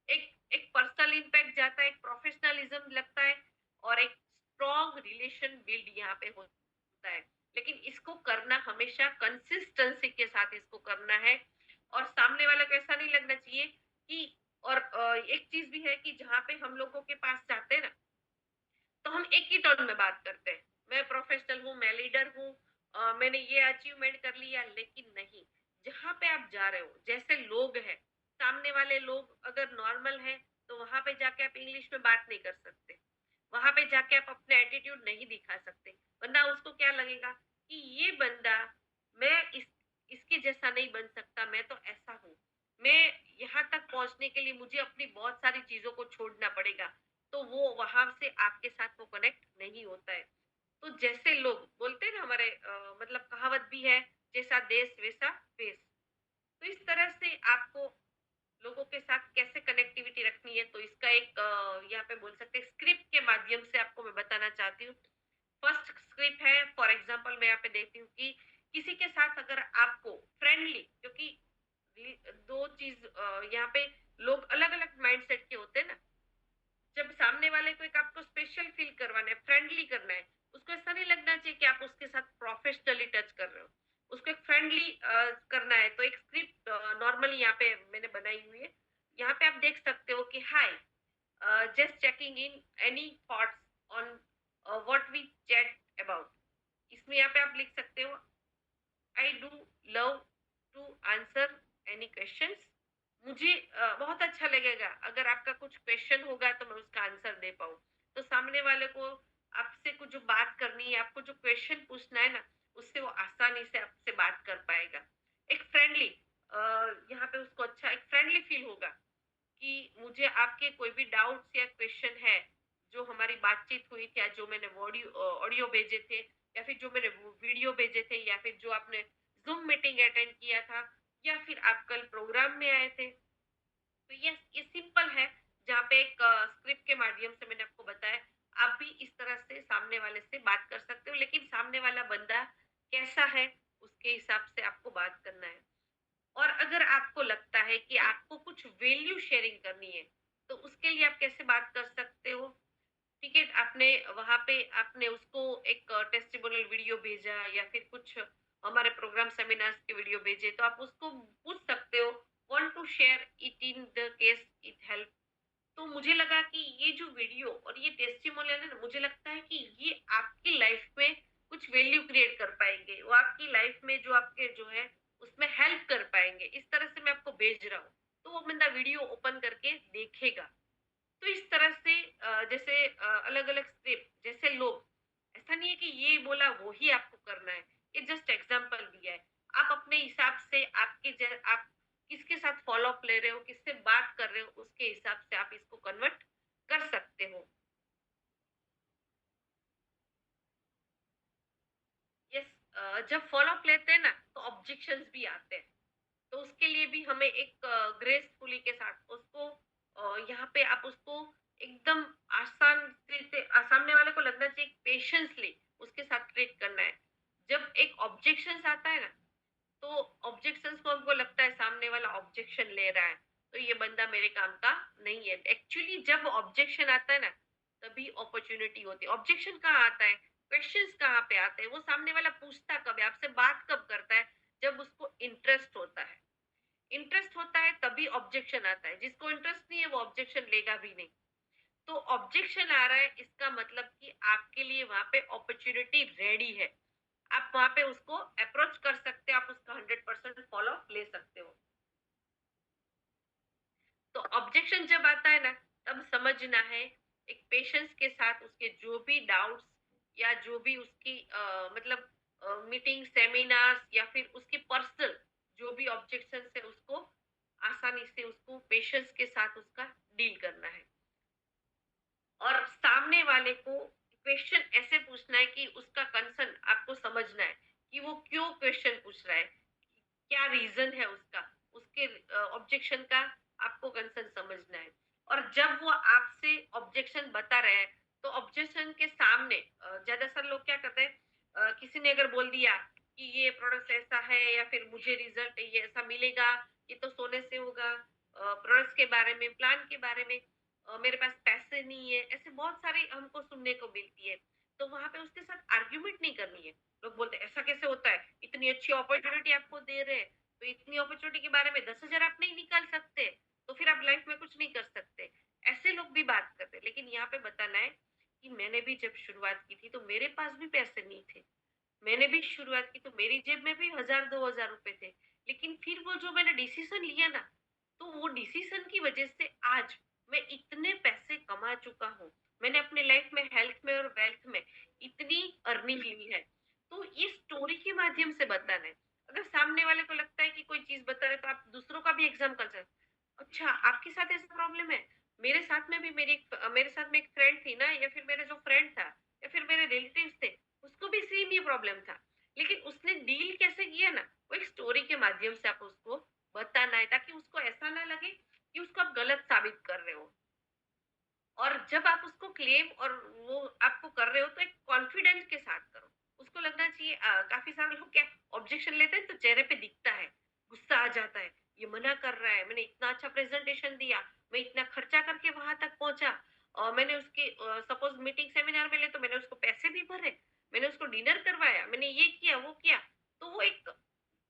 एक एक पर्सनल इम्पैक्ट जाता है, एक प्रोफेशनलिज्म लगता है, और एक स्ट्रॉन्ग रिलेशन बिल्ड यहाँ पे होता है। लेकिन इसको करना हमेशा कंसिस्टेंसी के साथ इसको करना है, और सामने वाला को ऐसा नहीं लगना चाहिए कि, और एक चीज भी है कि जहाँ पे हम लोगों के पास जाते हैं ना, तो हम एक ही टोन में बात करते हैं। मैं प्रोफेशनल हूँ, मैं लीडर हूँ, मैंने ये अचीवमेंट कर लिया, लेकिन नहीं। जहाँ पे आप जा रहे हो, जैसे लोग हैं, सामने वाले लोग अगर नॉर्मल हैं, तो वहां पे जाके आप इंग्लिश में बात नहीं कर सकते। वहां पे जाके आप अपने एटीट्यूड नहीं दिखा सकते, वरना उसको क्या लगेगा कि ये बंदा, मैं इसके जैसा नहीं बन सकता, मैं तो ऐसा हूँ। मैं यहाँ तक पहुंचने के लिए मुझे अपनी बहुत सारी चीजों को छोड़ना पड़ेगा। तो वो वहां से आपके साथ वो कनेक्ट नहीं होता है। तो जैसे लोग बोलते हैं ना हमारे मतलब कहावत भी है, जैसा देश वैसा वेश। तो इस तरह से आपको लोगों के साथ कैसे कनेक्टिविटी रखनी है, तो इसका एक यहाँ पे बोल सकते हैं स्क्रिप्ट के माध्यम से आपको मैं बताना चाहती हूँ। फर्स्ट स्क्रिप्ट है, फॉर एग्जांपल मैं यहाँ पे देखती हूँ कि किसी के साथ अगर आपको फ्रेंडली, क्योंकि दो चीज यहाँ पे लोग अलग अलग माइंडसेट के होते हैं ना। जब सामने वाले को एक आपको स्पेशल फील करवाना है, फ्रेंडली करना है, उसको ऐसा नहीं लगना चाहिए कि आप उसके साथ प्रोफेशनली टच कर रहे हो। उसको एक फ्रेंडली करना है, तो एक स्क्रिप्ट नॉर्मली यहाँ पे मैंने बनाई हुई है। यहाँ पे आप देख सकते हो कि hi, just checking in any thoughts on what we chat about. इसमें यहाँ पे आप लिख सकते हो, I do love to answer any questions. मुझे बहुत अच्छा लगेगा अगर आपका कुछ क्वेश्चन होगा तो मैं उसका आंसर दे पाऊँ। तो सामने वाले को आपसे कुछ जो बात करनी है, आपको जो क्वेश्चन पूछना है ना, उससे वो आसानी से आपसे बात कर पाएगा। एक फ्रेंडली यहाँ पे उसको अच्छा एक फ्रेंडली फील होगा कि मुझे आपके कोई भी डाउट्स या क्वेश्चन है, जो हमारी बातचीत हुई थी या जो मैंने ऑडियो भेजे थे, या फिर जो मैंने वीडियो भेजे थे, या फिर जो आपने ज़ूम मीटिंग अटेंड किया था, या फिर आप कल प्रोग्राम में आए थे। तो ये सिंपल है, जहाँ पे एक स्क्रिप्ट के माध्यम से मैंने आपको बताया। आप भी इस तरह से सामने वाले से बात कर सकते हो, लेकिन सामने वाला बंदा कैसा है, उसके हिसाब से आपको बात करना है। और अगर आपको लगता है कि आपको कुछ वैल्यू शेयरिंग करनी है, तो उसके लिए आप कैसे बात कर सकते हो? ठीक है, आपने वहाँ पे आपने उसको एक टेस्टिमोनियल वीडियो भेजा, या फिर कुछ हमारे प्रोग्राम सेमिनार्स के वीडियो भेजे, तो आप उसको पूछ सकते हो, want to share it in the case it help. तो मुझे लगा कि ये जो वीडियो और ये टेस्टिमोनियल है ना, मुझे लगता है कि ये आपकी लाइफ में कुछ वैल्यू क्रिएट कर पाएंगे, वो आपकी लाइफ में जो आपके जो है उसमें हेल्प कर पाएंगे। इस तरह से मैं आपको भेज रहा हूँ, तो वो बंदा वीडियो ओपन करके देखेगा। तो इस तरह से जैसे अलग-अलग स्क्रिप्ट, जैसे लोग, ऐसा नहीं है कि ये बोला वो ही आपको करना है, ये जस्ट एग्जांपल दिया है। आप अपने हिसाब से आप किसके साथ फ़ॉलो अप ले रहे हो, किससे बात कर रहे हो, उसके हिसाब से आप इसको कन्वर्ट कर सकते हो। यस, जब फ़ॉलो अप लेते हैं ना, तो ऑब्जेक्शंस भी आते हैं। तो उसके लिए भी हमें एक ग्रेसफुली के साथ उसको यहाँ पे आप उसको एकदम आसान से सामने वाले को लगना चाहिए पेशेंसली उसके साथ ट्रीट करना है। जब एक ऑब्जेक्शंस आता है ना, तो ऑब्जेक्शंस को हमको लगता है सामने वाला ऑब्जेक्शन ले रहा है, तो ये बंदा मेरे काम का नहीं है। एक्चुअली जब ऑब्जेक्शन आता है ना, तभी अपॉर्चुनिटी होती है। ऑब्जेक्शन कहाँ आता है, क्वेश्चंस कहाँ पे आते हैं, वो सामने वाला पूछता कब है, आपसे बात कब करता है, जब उसको इंटरेस्ट होता है। इंटरेस्ट होता है तभी ऑब्जेक्शन आता है, जिसको इंटरेस्ट नहीं है वो ऑब्जेक्शन लेगा भी नहीं। तो ऑब्जेक्शन आ रहा है, इसका मतलब कि आपके लिए वहां पे अपॉर्चुनिटी रेडी है। आप वहां पे उसको अप्रोच कर सकते हो, आप उसका 100% फॉलो ले सकते हो। तो ऑब्जेक्शन जब आता है ना, तब समझना है, एक पेशेंस के साथ उसके जो भी डाउट्स या जो भी उसकी मतलब मीटिंग सेमिनार्स या फिर उसकी पर्सनल जो भी ऑब्जेक्शन है, उसको आसानी से उसको पेशेंस के साथ उसका डील करना है। और सामने वाले को क्वेश्चन ऐसे पूछना है कि उसका कंसर्न आपको समझना है, कि वो क्यों क्वेश्चन पूछ रहा है, क्या रीजन है उसका, उसके ऑब्जेक्शन का आपको कंसर्न समझना है। और जब वो आपसे ऑब्जेक्शन बता रहे हैं, तो ऑब्जेक्शन के सामने ज्यादातर लोग क्या करते हैं, किसी ने अगर बोल दिया कि ये प्रोडक्ट ऐसा है, या फिर मुझे रिजल्ट ये ऐसा मिलेगा, ये तो सोने से होगा, प्रोडक्ट्स के बारे में, प्लान के बारे में, मेरे पास पैसे नहीं है, ऐसे बहुत सारी हमको सुनने को मिलती है। तो वहां पे उसके साथ आर्ग्यूमेंट नहीं करनी है। लोग बोलते हैं ऐसा कैसे होता है, इतनी अच्छी अपॉर्चुनिटी आपको दे रहे हैं, तो इतनी अपॉर्चुनिटी के बारे में 10,000 आप नहीं निकाल सकते, तो फिर आप लाइफ में कुछ नहीं कर सकते। ऐसे लोग भी बात करते हैं, लेकिन यहाँ पे बताना है कि मैंने भी जब शुरुआत की थी तो मेरे पास भी पैसे नहीं थे। मैंने भी शुरुआत की तो मेरी जेब में भी 1000-2000 रुपए थे। लेकिन फिर वो जो मैंने डिसीजन लिया ना, तो वो डिसीजन की वजह से आज मैं इतने पैसे कमा चुका हूँ। मैंने अपनी लाइफ में हेल्थ में और वेल्थ में इतनी अर्निंग ली है। तो ये स्टोरी के माध्यम से बताना है। अगर सामने वाले को लगता है कि कोई चीज बता रहे, तो आप दूसरों का भी एग्जाम्पल कर, अच्छा आपके साथ ऐसा प्रॉब्लम है, मेरे साथ में भी मेरे साथ में एक फ्रेंड थी ना, या फिर मेरा जो फ्रेंड था या फिर मेरे रिलेटिव्स थे, उसको भी सेम ये प्रॉब्लम था। लेकिन उसने डील कैसे किया ना, वो एक स्टोरी के माध्यम से आप उसको बताना है, ताकि उसको ऐसा ना लगे कि उसको आप गलत साबित कर रहे हो। और जब आप उसको क्लेम और वो आपको कर रहे हो, तो एक कॉन्फिडेंस के साथ करो। उसको लगना चाहिए, काफ़ी सारे लोग क्या ऑब्जेक्शन लेते हैं तो चेहरे पे दिखता है, गुस्सा आ जाता है, ये मना कर रहा है, मैंने इतना अच्छा प्रेज़ेंटेशन दिया, मैं इतना खर्चा करके वहाँ तक पहुँचा, और मैंने उसके सपोज़ मीटिंग सेमिनार में ले तो मैंने उसको पैसे भी भरे, मैंने उसको डिनर करवाया, मैंने ये किया, वो किया। तो वो एक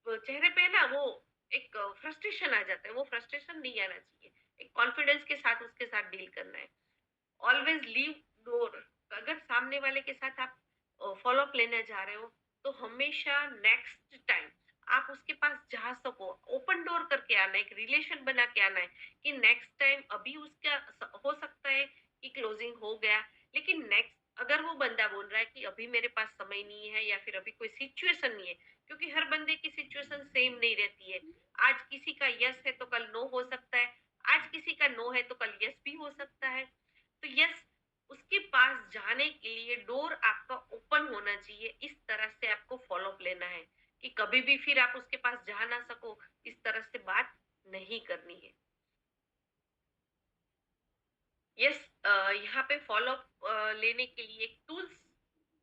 चेहरे पे ना वो एक फ्रस्ट्रेशन आ जाता है, वो फ्रस्ट्रेशन नहीं आना चाहिए। एक कॉन्फिडेंस के साथ उसके साथ डील करना है। Always leave door. अगर सामने वाले के साथ आप फॉलो अप लेने जा रहे हो, तो हमेशा नेक्स्ट टाइम आप उसके पास जा सको, ओपन डोर करके आना है, एक रिलेशन बना के आना है कि नेक्स्ट टाइम अभी उसका हो सकता है कि क्लोजिंग हो गया, लेकिन नेक्स्ट अगर वो बंदा बोल रहा है कि अभी मेरे पास समय नहीं है या फिर अभी कोई सिचुएशन नहीं है, क्योंकि हर बंदे की सिचुएशन सेम नहीं रहती है। आज किसी का यस है तो कल नो हो सकता है, आज किसी का नो है तो कल यस भी हो सकता है। तो यस, उसके पास जाने के लिए डोर आपका ओपन होना चाहिए। इस तरह से आपको फॉलो अप लेना है कि कभी भी फिर आप उसके पास जा ना सको, इस तरह से बात नहीं करनी है। यस, यहाँ पे फॉलो अप लेने के लिए टूल्स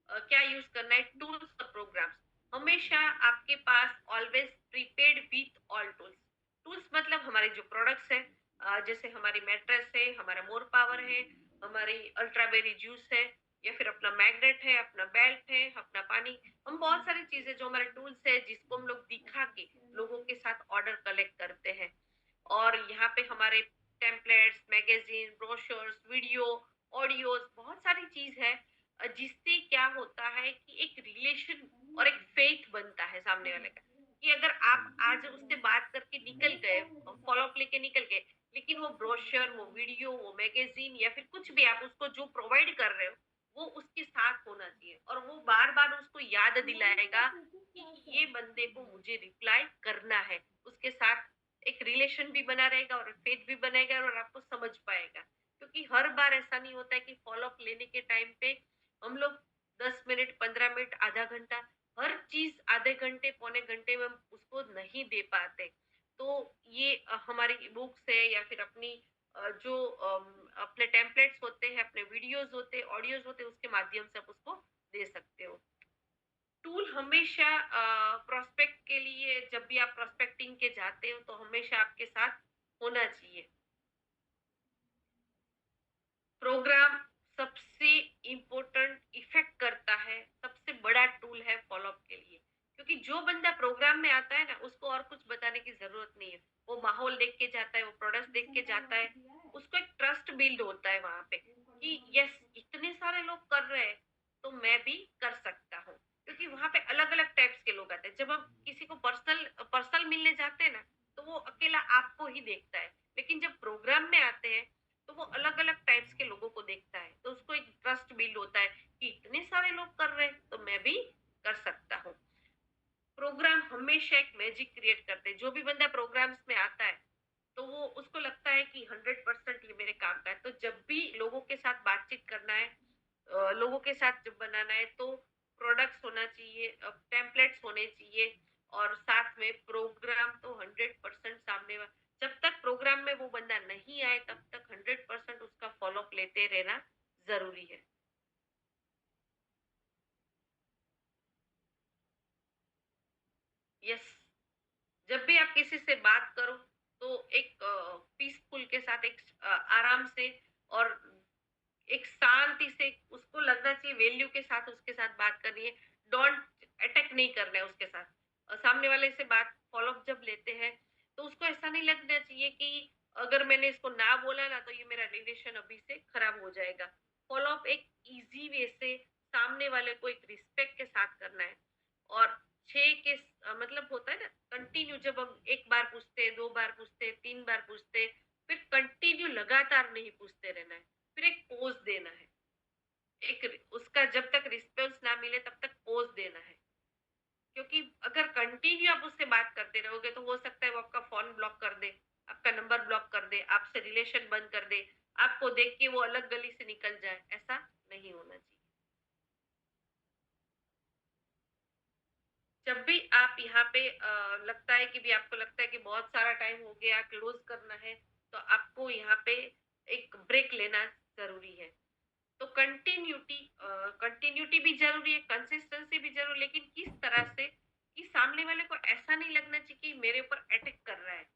क्या यूज़ करना है, टूल्स और प्रोग्राम्स। हमेशा आपके पास always prepaid with all tools. Tools मतलब हमारे जो प्रोडक्ट्स हैं, जैसे हमारी मैट्रेस है, हमारा मोर पावर है, हमारी अल्ट्रा बेरी जूस है, या फिर अपना मैग्नेट है, अपना बेल्ट है, अपना पानी। हम बहुत सारी चीज़ें जो हमारे टूल्स है, जिसको हम लोग दिखा के लोगों के साथ ऑर्डर कलेक्ट करते हैं। और यहाँ पे हमारे templates, magazine, brochures, video, audios, बहुत सारी चीज़ है, जिससे क्या होता है कि एक रिलेशन और एक फ़ेथ बनता है सामने वाले का, कि अगर आप आज उससे बात करके निकल गए, फ़ॉलो अप लेके निकल गए, लेकिन वो ब्रोशर, वो वीडियो, वो मैगज़ीन या फिर कुछ भी आप उसको जो प्रोवाइड कर रहे हो, वो उसके साथ होना चाहिए, और वो बार-बार उसको याद दिलाएगा कि ये बंदे को मुझे रिप्लाई करना है। उसके साथ एक रिलेशन भी बना रहेगा और फेथ भी बनेगा और आपको समझ पाएगा, क्योंकि हर बार ऐसा नहीं होता है कि फॉलो अप लेने के टाइम पे हम लोग 10 मिनट, 15 मिनट, आधा घंटा, हर चीज आधे घंटे, पौने घंटे में हम उसको नहीं दे पाते। तो ये हमारी बुक्स है या फिर अपनी जो अपने टेम्पलेट्स होते हैं, अपने वीडियोस होते हैं, ऑडियोज होते हैं, उसके माध्यम से आप उसको दे सकते हो। टूल हमेशा प्रोस्पेक्ट के लिए, जब भी आप प्रोस्पेक्टिंग के जाते हो, तो हमेशा आपके साथ होना चाहिए। प्रोग्राम सबसे इम्पोर्टेंट इफ़ेक्ट करता है, सबसे बड़ा टूल है फ़ॉलो-अप के लिए। क्योंकि जो बंदा प्रोग्राम में आता है ना, उसको और कुछ बताने की ज़रूरत नहीं है। वो माहौल देख के जाता है, वो प्रोडक्ट्स देख के जाता है, उसको एक ट्रस्ट बिल्ड होता है वहाँ पे कि यस, इतने सारे लोग कर रहे हैं, तो मैं भी कर सकता हूँ। क्योंकि वहाँ पे अलग-अलग टाइप्स के लोग आते हैं। जब हम किसी को पर्सनल मिलने जाते हैं ना, तो वो अकेला आपको ही देखता है। लेकिन जब प्रोग्राम में आते हैं, तो वो अलग-अलग टाइप्स के लोगों को देखता है, तो उसको एक ट्रस्ट बिल्ड होता है कि इतने सारे लोग कर रहे हैं, तो मैं भी कर सकता हूँ। प्रोग्राम हमेशा एक मैजिक क्रिएट करते हैं। जो भी बंदा प्रोग्राम्स में आता है, तो वो उसको लगता है कि 100% ये मेरे काम का है। तो जब भी लोगों के साथ बातचीत करना है, लोगों के साथ जब बनाना है, तो प्रोडक्ट्स होना चाहिए, टेम्पलेट्स होने चाहिए, और साथ में प्रोग्राम तो 100% सामने वा जब तक प्रोग्राम में वो बंदा नहीं आए, तब तक 100% उसका फ़ॉलो अप लेते रहना ज़रूरी है। यस। जब भी आप किसी से बात करो, तो एक पीसफुल के साथ, एक आराम से और एक शांति से, उसको लगना चाहिए वैल्यू के साथ उसके साथ बात करनी है। डोंट अटैक नहीं करना है उसके साथ। सामने वाले से बात फॉलो अप जब लेते हैं, तो उसको ऐसा नहीं लगना चाहिए कि अगर मैंने इसको ना बोला ना, तो ये मेरा रिलेशन अभी से खराब हो जाएगा। फॉलो अप एक ईज़ी वे से सामने वाले को एक रिस्पेक्ट के साथ करना है। और 6 के मतलब होता है ना, कंटिन्यू जब हम 1 बार पूछते, 2 बार पूछते, 3 बार पूछते, फिर कंटिन्यू लगातार नहीं पूछते रहना है। फिर एक पोज़ देना है। एक उसका जब तक रिस्पॉन्स ना मिले तब तक पोज़ देना है। क्योंकि अगर कंटिन्यू आप उससे बात करते रहोगे, तो हो सकता है वो आपका फ़ोन ब्लॉक कर दे, आपका नंबर ब्लॉक कर दे, आपसे रिलेशन बंद कर दे, आपको देख के वो अलग गली से निकल जाए, ऐसा नहीं होना चाहिए। जब भी आप यहाँ पे लगता है कि भी आपको लगता है कि बहुत सारा टाइम हो गया, क्लोज़ करना है, तो आपको यहाँ पे एक ब्रेक लेना ज़रूरी है। तो कंटिन्यूटी भी ज़रूरी है, कंसिस्टेंसी भी ज़रूरी है, लेकिन किस तरह से कि सामने वाले को ऐसा नहीं लगना चाहिए कि मेरे ऊपर अटैक कर रहा है।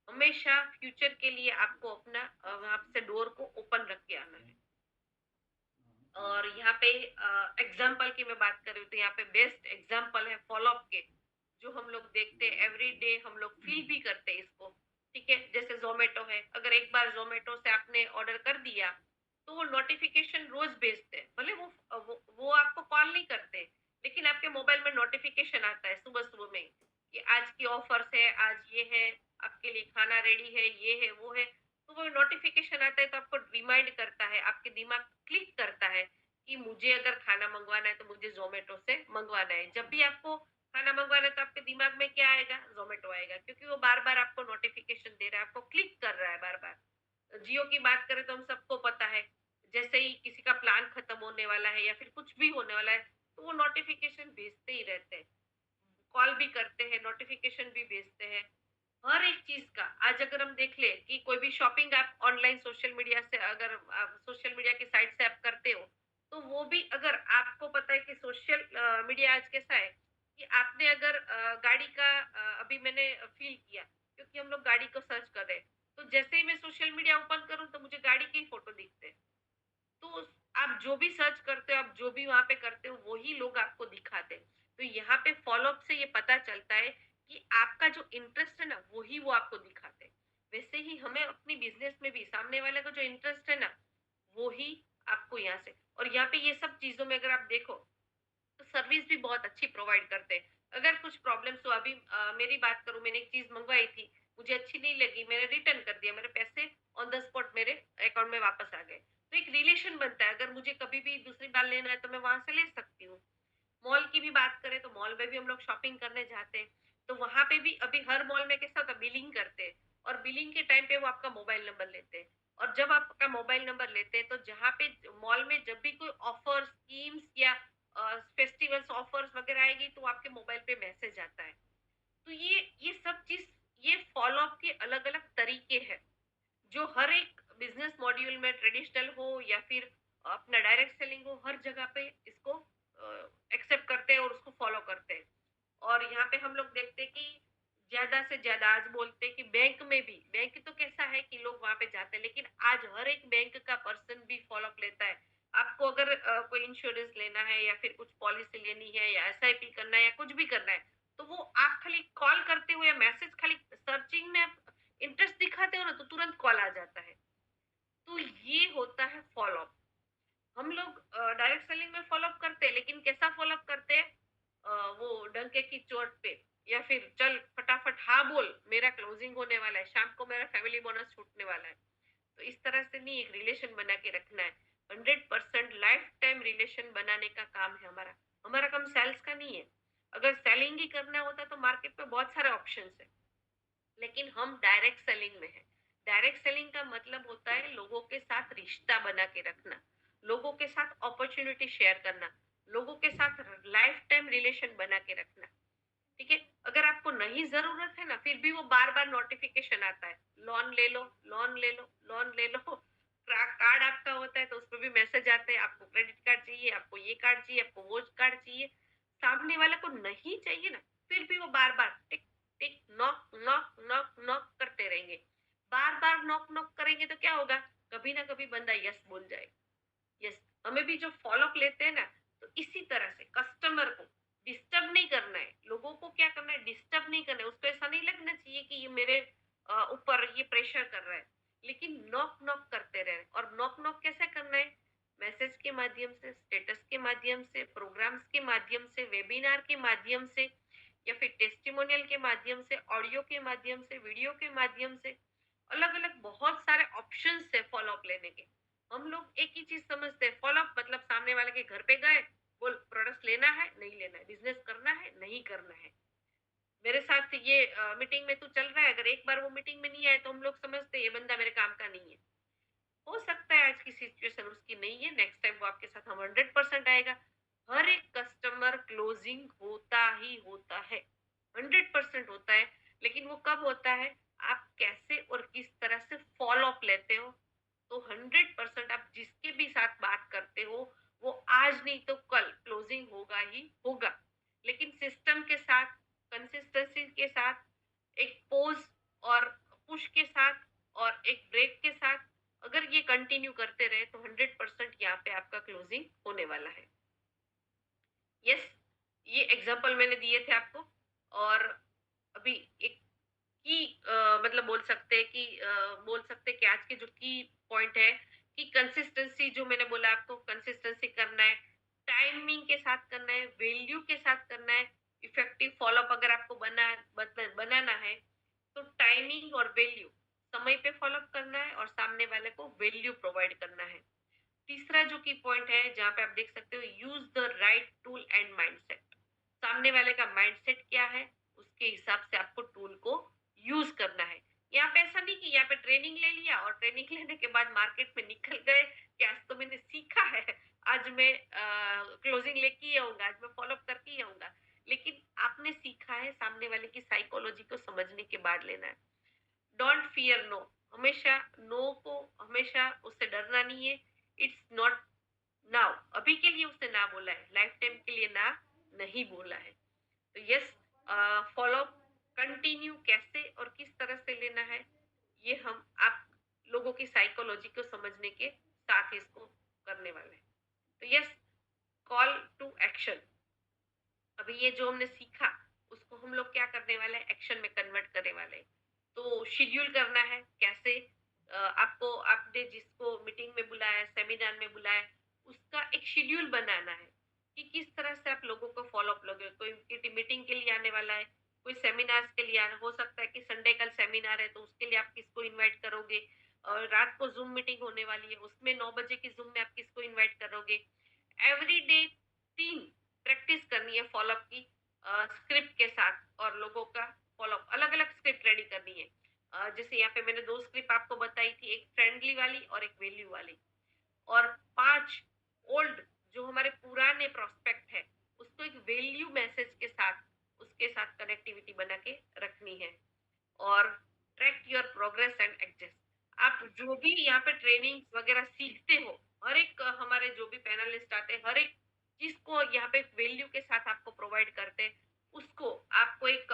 हमेशा फ्यूचर के लिए आपको अपना वहाँ से डोर को ओपन रख के आना है। और यहाँ पे एग्जाम्पल की मैं बात करूँ तो यहाँ पे बेस्ट एग्जाम्पल है फॉलोअप के, जो हम लोग देखते हैं एवरी डे, हम लोग फील भी करते हैं इसको। ठीक है, जैसे जोमेटो है, अगर एक बार जोमेटो से आपने ऑर्डर कर दिया तो वो नोटिफिकेशन रोज भेजते हैं, भले वो आपको कॉल नहीं करते, लेकिन आपके मोबाइल में नोटिफिकेशन आता है सुबह सुबह में कि आज की ऑफर्स है, आज ये है, आपके लिए खाना रेडी है, ये है वो है। तो वो नोटिफिकेशन आता है तो आपको रिमाइंड करता है, आपके दिमाग क्लिक करता है कि मुझे अगर खाना मंगवाना है तो मुझे ज़ोमैटो से मंगवाना है। जब भी आपको खाना मंगवाना है तो आपके दिमाग में क्या आएगा? ज़ोमैटो आएगा, क्योंकि वो बार-बार आपको नोटिफ़िकेशन दे रहा है, आपको क्लिक कर रहा है बार-बार। जियो की बात करें तो हम सबको पता है, जैसे ही किसी का प्लान खत्म होने वाला है या फिर कुछ भी होने वाला है, तो वो नोटिफ़िकेशन भेजते ही रहते हैं। कॉल भी करते हैं, नोटिफ़िकेशन भी भेजते हैं। हर एक चीज़ का आज अगर हम देख लें कि कोई भी शॉपिंग आप ऑनलाइन सोशल मीडिया से, अगर आप सोशल मीडिया की साइट से आप करते हो, तो वो भी अगर आपको पता है कि सोशल मीडिया आज कैसा है कि आपने अगर गाड़ी का अभी मैंने फ़ील किया, क्योंकि हम लोग गाड़ी को सर्च कर रहे हैं, तो जैसे ही मैं सोशल मीडिया ओपन करूँ तो मुझे गाड़ी के ही फ़ोटो दिखते हैं। तो आप जो भी सर्च करते हो, आप जो भी वहाँ पे करते हो, वही लोग आपको दिखाते हैं। तो यहाँ पे फ़ॉलो-अप से ये पता चलता है कि आपका जो इंटरेस्ट है ना, वही वो आपको दिखाते हैं। वैसे ही हमें अपनी बिज़नेस में भी सामने वाले का जो इंटरेस्ट है ना, वो ही आपको यहाँ से, और यहाँ पे ये सब चीज़ों में अगर आप देखो, तो सर्विस भी बहुत अच्छी प्रोवाइड करते हैं। अगर कुछ प्रॉब्लम्स हो, अभी मेरी बात करूँ, मैंने एक चीज़ मँगवाई थी, मुझे अच्छी नहीं लगी, मैंने रिटर्न कर दिया, मेरे पैसे ऑन द स्पॉट मेरे अकाउंट में वापस आ गए। तो एक रिलेशन बनता है, अगर मुझे कभी भी दूसरी बार लेना है तो मैं वहाँ से ले सकती हूँ। मॉल की भी बात करें तो मॉल में भी हम लोग शॉपिंग करने जाते हैं, तो वहाँ पे भी अभी हर मॉल में कैसा होता है, बिलिंग करते हैं, और बिलिंग के टाइम पे वो आपका मोबाइल नंबर लेते हैं, और जब आपका मोबाइल नंबर लेते हैं तो जहाँ पे मॉल में जब भी कोई ऑफर स्कीम्स या फेस्टिवल्स ऑफर्स वगैरह आएगी तो आपके मोबाइल पे मैसेज आता है। तो ये सब चीज़, ये फॉलो अप के अलग-अलग तरीके हैं, जो हर एक बिज़नेस मॉड्यूल में ट्रेडिशनल हो या फिर अपना डायरेक्ट सेलिंग हो, हर जगह पे इसको एक्सेप्ट करते हैं और उसको फॉलो करते हैं। और यहाँ पे हम लोग देखते हैं कि ज़्यादा से ज़्यादा आज बोलते हैं कि बैंक में भी, बैंक तो कैसा है कि लोग वहाँ पे जाते हैं, लेकिन आज हर एक बैंक का पर्सन भी फॉलो अप लेता है। आपको अगर कोई इंश्योरेंस लेना है या फिर कुछ पॉलिसी लेनी है या एसआईपी करना है या कुछ भी करना है, तो वो आप खाली कॉल करते हो या मैसेज, खाली सर्चिंग में आप इंटरेस्ट दिखाते हो ना, तो तुरंत कॉल आ जाता है। तो ये होता है फॉलो अप। हम लोग डायरेक्ट सेलिंग में फ़ॉलो अप करते हैं, लेकिन कैसा फ़ॉलो अप करते हैं? वो डंके की चोट पे, या फिर चल फटाफट हाँ बोल, मेरा क्लोजिंग होने वाला है, शाम को मेरा फैमिली बोनस छूटने वाला है। तो इस तरह से नहीं, एक रिलेशन बना के रखना है। 100% लाइफ टाइम रिलेशन बनाने का काम है हमारा। हमारा काम सेल्स का नहीं है। अगर सेलिंग ही करना होता तो मार्केट में बहुत सारे ऑप्शंस हैं। लेकिन हम डायरेक्ट सेलिंग में हैं। डायरेक्ट सेलिंग का मतलब होता है लोगों के साथ रिश्ता बना के रखना, लोगों के साथ अपॉर्च्युनिटी शेयर करना, लोगों के साथ लाइफ टाइम रिलेशन बना के रखना। ठीक है? अगर आपको नहीं ज़रूरत है ना, फिर भी वो बार-बार नोटिफ़िकेशन आता है, लोन ले लो, लोन ले लो, लोन ले लो। कार्ड आपका होता है तो उसपे भी मैसेज आते हैं, आपको क्रेडिट कार्ड चाहिए, आपको ये कार्ड चाहिए, आपको वो कार्ड चाहिए। सामने वाले को नहीं चाहिए ना, फिर भी वो बार-बार टिक, टिक, नॉक, नॉक, नॉक, नॉक करते रहेंगे। बार-बार नॉक, नॉक करेंगे तो क्या होगा? कभी ना कभी बंदा यस बोल जाएगा। यस, हमें भी जो फॉलो अप लेते हैं ना, तो इसी तरह से कस्टमर को डिस्टर्ब नहीं करना है, लोगों को क्या करना है, डिस्टर्ब नहीं करना है, उसको ऐसा नहीं लगना चाहिए कि ये मेरे ऊपर ये प्रेशर कर रहा है, लेकिन नॉक नॉक करते रहे। और नॉक नॉक कैसे करना है? मैसेज के माध्यम से, स्टेटस के माध्यम से, प्रोग्राम्स के माध्यम से, वेबिनार के माध्यम से, या फिर टेस्टिमोनियल के माध्यम से, ऑडियो के माध्यम से, वीडियो के माध्यम से, अलग अलग बहुत सारे ऑप्शंस है फॉलो अप लेने के। हम लोग एक ही चीज़ समझते हैं, फ़ॉलो अप मतलब सामने वाले के घर पे गए, बोल प्रोडक्ट्स लेना है, नहीं लेना है, बिज़नेस करना है, नहीं करना है। मेरे साथ ये मीटिंग में तू चल रहा है, अगर एक बार वो मीटिंग में नहीं आए तो हम लोग समझते हैं ये बंदा मेरे काम का नहीं है। हो सकता है आज की सिचुएशन उसकी नहीं है, नेक्स्ट टाइम वो आपके साथ हम 100% आएगा। हर एक कस्टमर क्लोजिंग होता ही होता है, 100% होता है, लेकिन वो कब होता है, आप कैसे और किस तरह से फॉलो अप लेते हो। तो 100% आप जिसके भी साथ बात करते हो, वो आज नहीं तो कल क्लोजिंग होगा ही होगा। लेकिन सिस्टम के साथ, कंसिस्टेंसी के साथ, एक पोज़ और पुश के साथ और एक ब्रेक के साथ अगर ये कंटिन्यू करते रहे तो 100% यहाँ पे आपका क्लोजिंग होने वाला है। यस, ये एग्जांपल मैंने दिए थे आपको। और अभी एक की मतलब बोल सकते हैं कि आज के जो की पॉइंट है कि कंसिस्टेंसी, जो मैंने बोला आपको कंसिस्टेंसी करना है, टाइमिंग के साथ करना है, वैल्यू के साथ करना है, इफेक्टिव फॉलोअप अगर आपको बनाना है तो टाइमिंग और वैल्यू, समय पे फॉलोअप करना है और सामने वाले को वैल्यू प्रोवाइड करना है। तीसरा जो की पॉइंट है जहाँ पे आप देख सकते हो, use the right tool and mindset. सामने वाले का माइंडसेट क्या है, उसके हिसाब से आपको टूल को यूज करना है। यहाँ पे ऐसा नहीं कि यहाँ पे ट्रेनिंग ले लिया और ट्रेनिंग लेने के बाद मार्केट में निकल गए कि आज तो मैंने सीखा है, आज मैं क्लोजिंग लेके ही आऊंगा, आज मैं फॉलोअप करके ही आऊंगा। लेकिन आपने सीखा है सामने वाले की साइकोलॉजी को समझने के बाद लेना है। डोंट फियर नो, हमेशा नो को, हमेशा उससे डरना नहीं है। इट्स नॉट नाउ, अभी के लिए उसने ना बोला है, लाइफ टाइम के लिए ना नहीं बोला है। तो यस, फॉलो कंटिन्यू कैसे और किस तरह से लेना है, ये हम आप लोगों की साइकोलॉजी को समझने के साथ ही इसको करने वाले हैं। तो यस, कॉल टू एक्शन। अभी ये जो हमने सीखा उसको हम लोग क्या करने वाले हैं, एक्शन में कन्वर्ट करने वाले हैं। तो शेड्यूल करना है कैसे, आपको आपने जिसको मीटिंग में बुलाया, सेमिनार में बुलाया, उसका एक शेड्यूल बनाना है कि किस तरह से आप लोगों को फॉलो अप लोगे। कोई किसी मीटिंग के लिए आने वाला है, कोई सेमिनार्स के लिए आना, हो सकता है कि संडे कल सेमिनार है तो उसके लिए आप किसको इनवाइट करोगे, और रात को जूम मीटिंग होने वाली है उसमें 9 बजे की जूम में आप किसको इनवाइट करोगे। एवरी डे 3 प्रैक्टिस करनी है फॉलोअप की, स्क्रिप्ट के साथ, और लोगों का फॉलोअप अलग-अलग स्क्रिप्ट रेडी करनी है। जैसे यहाँ पे मैंने 2 स्क्रिप्ट आपको बताई थी, एक फ्रेंडली वाली और एक वैल्यू वाली। और 5 ओल्ड, जो हमारे पुराने प्रोस्पेक्ट है, उसको एक वैल्यू मैसेज के साथ, उसके साथ कनेक्टिविटी बना के रखनी है। और track your progress and adjust. आप जो भी यहाँ पे ट्रेनिंग वगैरह सीखते हो, हर एक हमारे जो भी पैनलिस्ट आते हैं, हर एक चीज को यहाँ पे वैल्यू के साथ आपको प्रोवाइड करते हैं, उसको आपको एक